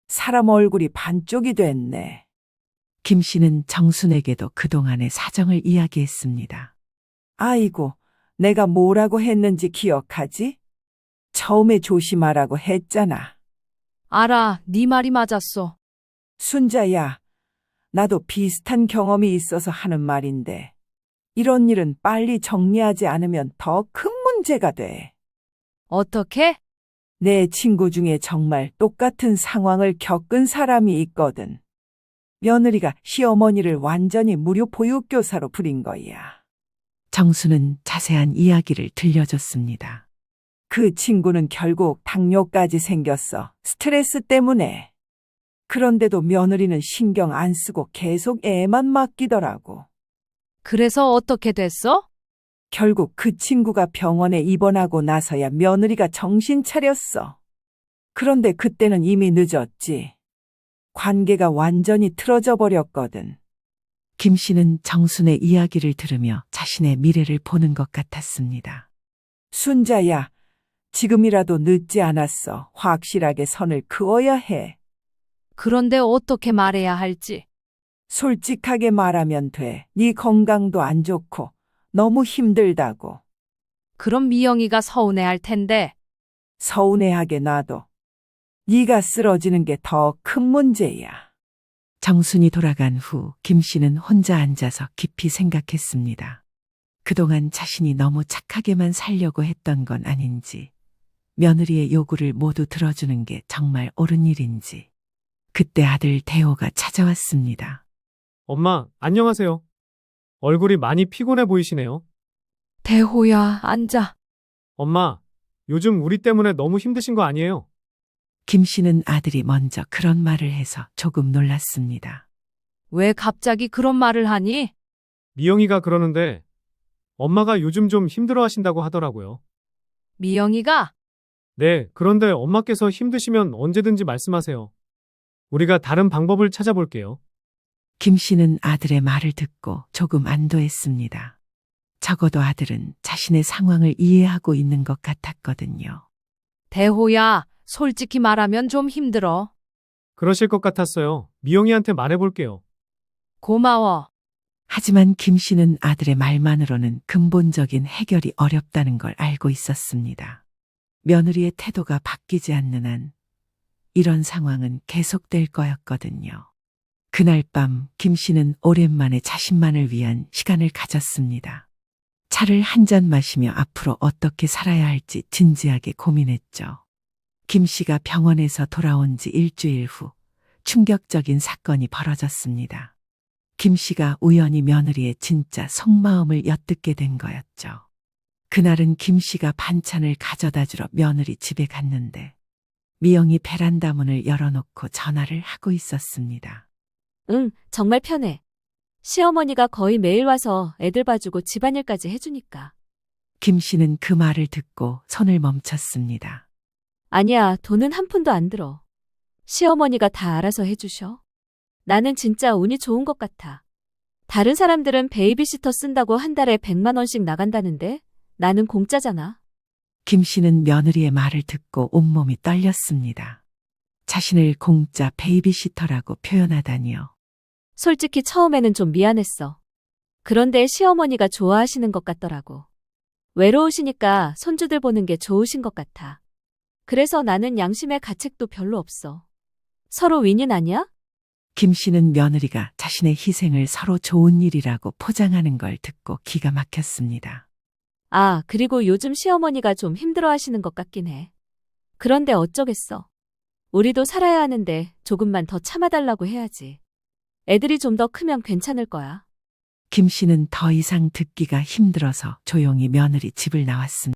[SPEAKER 10] 사람 얼굴이 반쪽이 됐네.
[SPEAKER 1] 김 씨는 정순에게도 그동안의 사정을 이야기했습니다.
[SPEAKER 10] 아이고, 내가 뭐라고 했는지 기억하지? 처음에 조심하라고 했잖아.
[SPEAKER 3] 알아. 네 말이 맞았어.
[SPEAKER 10] 순자야, 나도 비슷한 경험이 있어서 하는 말인데, 이런 일은 빨리 정리하지 않으면 더 큰 문제가 돼.
[SPEAKER 3] 어떻게?
[SPEAKER 10] 내 친구 중에 정말 똑같은 상황을 겪은 사람이 있거든. 며느리가 시어머니를 완전히 무료 보육교사로 부린 거야.
[SPEAKER 1] 정수는 자세한 이야기를 들려줬습니다.
[SPEAKER 10] 그 친구는 결국 당뇨까지 생겼어. 스트레스 때문에. 그런데도 며느리는 신경 안 쓰고 계속 애만 맡기더라고.
[SPEAKER 3] 그래서 어떻게 됐어?
[SPEAKER 10] 결국 그 친구가 병원에 입원하고 나서야 며느리가 정신 차렸어. 그런데 그때는 이미 늦었지. 관계가 완전히 틀어져 버렸거든.
[SPEAKER 1] 김 씨는 정순의 이야기를 들으며 자신의 미래를 보는 것 같았습니다.
[SPEAKER 10] 순자야, 지금이라도 늦지 않았어. 확실하게 선을 그어야 해.
[SPEAKER 3] 그런데 어떻게 말해야 할지.
[SPEAKER 10] 솔직하게 말하면 돼. 네 건강도 안 좋고 너무 힘들다고.
[SPEAKER 3] 그럼 미영이가 서운해할 텐데.
[SPEAKER 10] 서운해하게 놔둬. 네가 쓰러지는 게 더 큰 문제야.
[SPEAKER 1] 정순이 돌아간 후 김 씨는 혼자 앉아서 깊이 생각했습니다. 그동안 자신이 너무 착하게만 살려고 했던 건 아닌지, 며느리의 요구를 모두 들어주는 게 정말 옳은 일인지. 그때 아들 대호가 찾아왔습니다.
[SPEAKER 7] 엄마, 안녕하세요. 얼굴이 많이 피곤해 보이시네요.
[SPEAKER 3] 대호야, 앉아.
[SPEAKER 7] 엄마, 요즘 우리 때문에 너무 힘드신 거 아니에요?
[SPEAKER 1] 김 씨는 아들이 먼저 그런 말을 해서 조금 놀랐습니다.
[SPEAKER 3] 왜 갑자기 그런 말을 하니?
[SPEAKER 7] 미영이가 그러는데 엄마가 요즘 좀 힘들어 하신다고 하더라고요.
[SPEAKER 3] 미영이가?
[SPEAKER 7] 네, 그런데 엄마께서 힘드시면 언제든지 말씀하세요. 우리가 다른 방법을 찾아볼게요.
[SPEAKER 1] 김 씨는 아들의 말을 듣고 조금 안도했습니다. 적어도 아들은 자신의 상황을 이해하고 있는 것 같았거든요.
[SPEAKER 3] 대호야, 솔직히 말하면 좀 힘들어.
[SPEAKER 7] 그러실 것 같았어요. 미영이한테 말해볼게요.
[SPEAKER 3] 고마워.
[SPEAKER 1] 하지만 김 씨는 아들의 말만으로는 근본적인 해결이 어렵다는 걸 알고 있었습니다. 며느리의 태도가 바뀌지 않는 한 이런 상황은 계속될 거였거든요. 그날 밤 김 씨는 오랜만에 자신만을 위한 시간을 가졌습니다. 차를 한 잔 마시며 앞으로 어떻게 살아야 할지 진지하게 고민했죠. 김 씨가 병원에서 돌아온 지 일주일 후 충격적인 사건이 벌어졌습니다. 김 씨가 우연히 며느리의 진짜 속마음을 엿듣게 된 거였죠. 그날은 김 씨가 반찬을 가져다 주러 며느리 집에 갔는데 미영이 베란다 문을 열어놓고 전화를 하고 있었습니다.
[SPEAKER 6] 응, 정말 편해. 시어머니가 거의 매일 와서 애들 봐주고 집안일까지 해주니까.
[SPEAKER 1] 김 씨는 그 말을 듣고 손을 멈췄습니다.
[SPEAKER 6] 아니야, 돈은 한 푼도 안 들어. 시어머니가 다 알아서 해주셔. 나는 진짜 운이 좋은 것 같아. 다른 사람들은 베이비시터 쓴다고 한 달에 100만 원씩 나간다는데 나는 공짜잖아.
[SPEAKER 1] 김 씨는 며느리의 말을 듣고 온몸이 떨렸습니다. 자신을 공짜 베이비시터라고 표현하다니요.
[SPEAKER 6] 솔직히 처음에는 좀 미안했어. 그런데 시어머니가 좋아하시는 것 같더라고. 외로우시니까 손주들 보는 게 좋으신 것 같아. 그래서 나는 양심의 가책도 별로 없어. 서로 윈윈 아니야?
[SPEAKER 1] 김 씨는 며느리가 자신의 희생을 서로 좋은 일이라고 포장하는 걸 듣고 기가 막혔습니다.
[SPEAKER 6] 아, 그리고 요즘 시어머니가 좀 힘들어 하시는 것 같긴 해. 그런데 어쩌겠어. 우리도 살아야 하는데 조금만 더 참아달라고 해야지. 애들이 좀 더 크면 괜찮을 거야.
[SPEAKER 1] 김 씨는 더 이상 듣기가 힘들어서 조용히 며느리 집을 나왔습니다.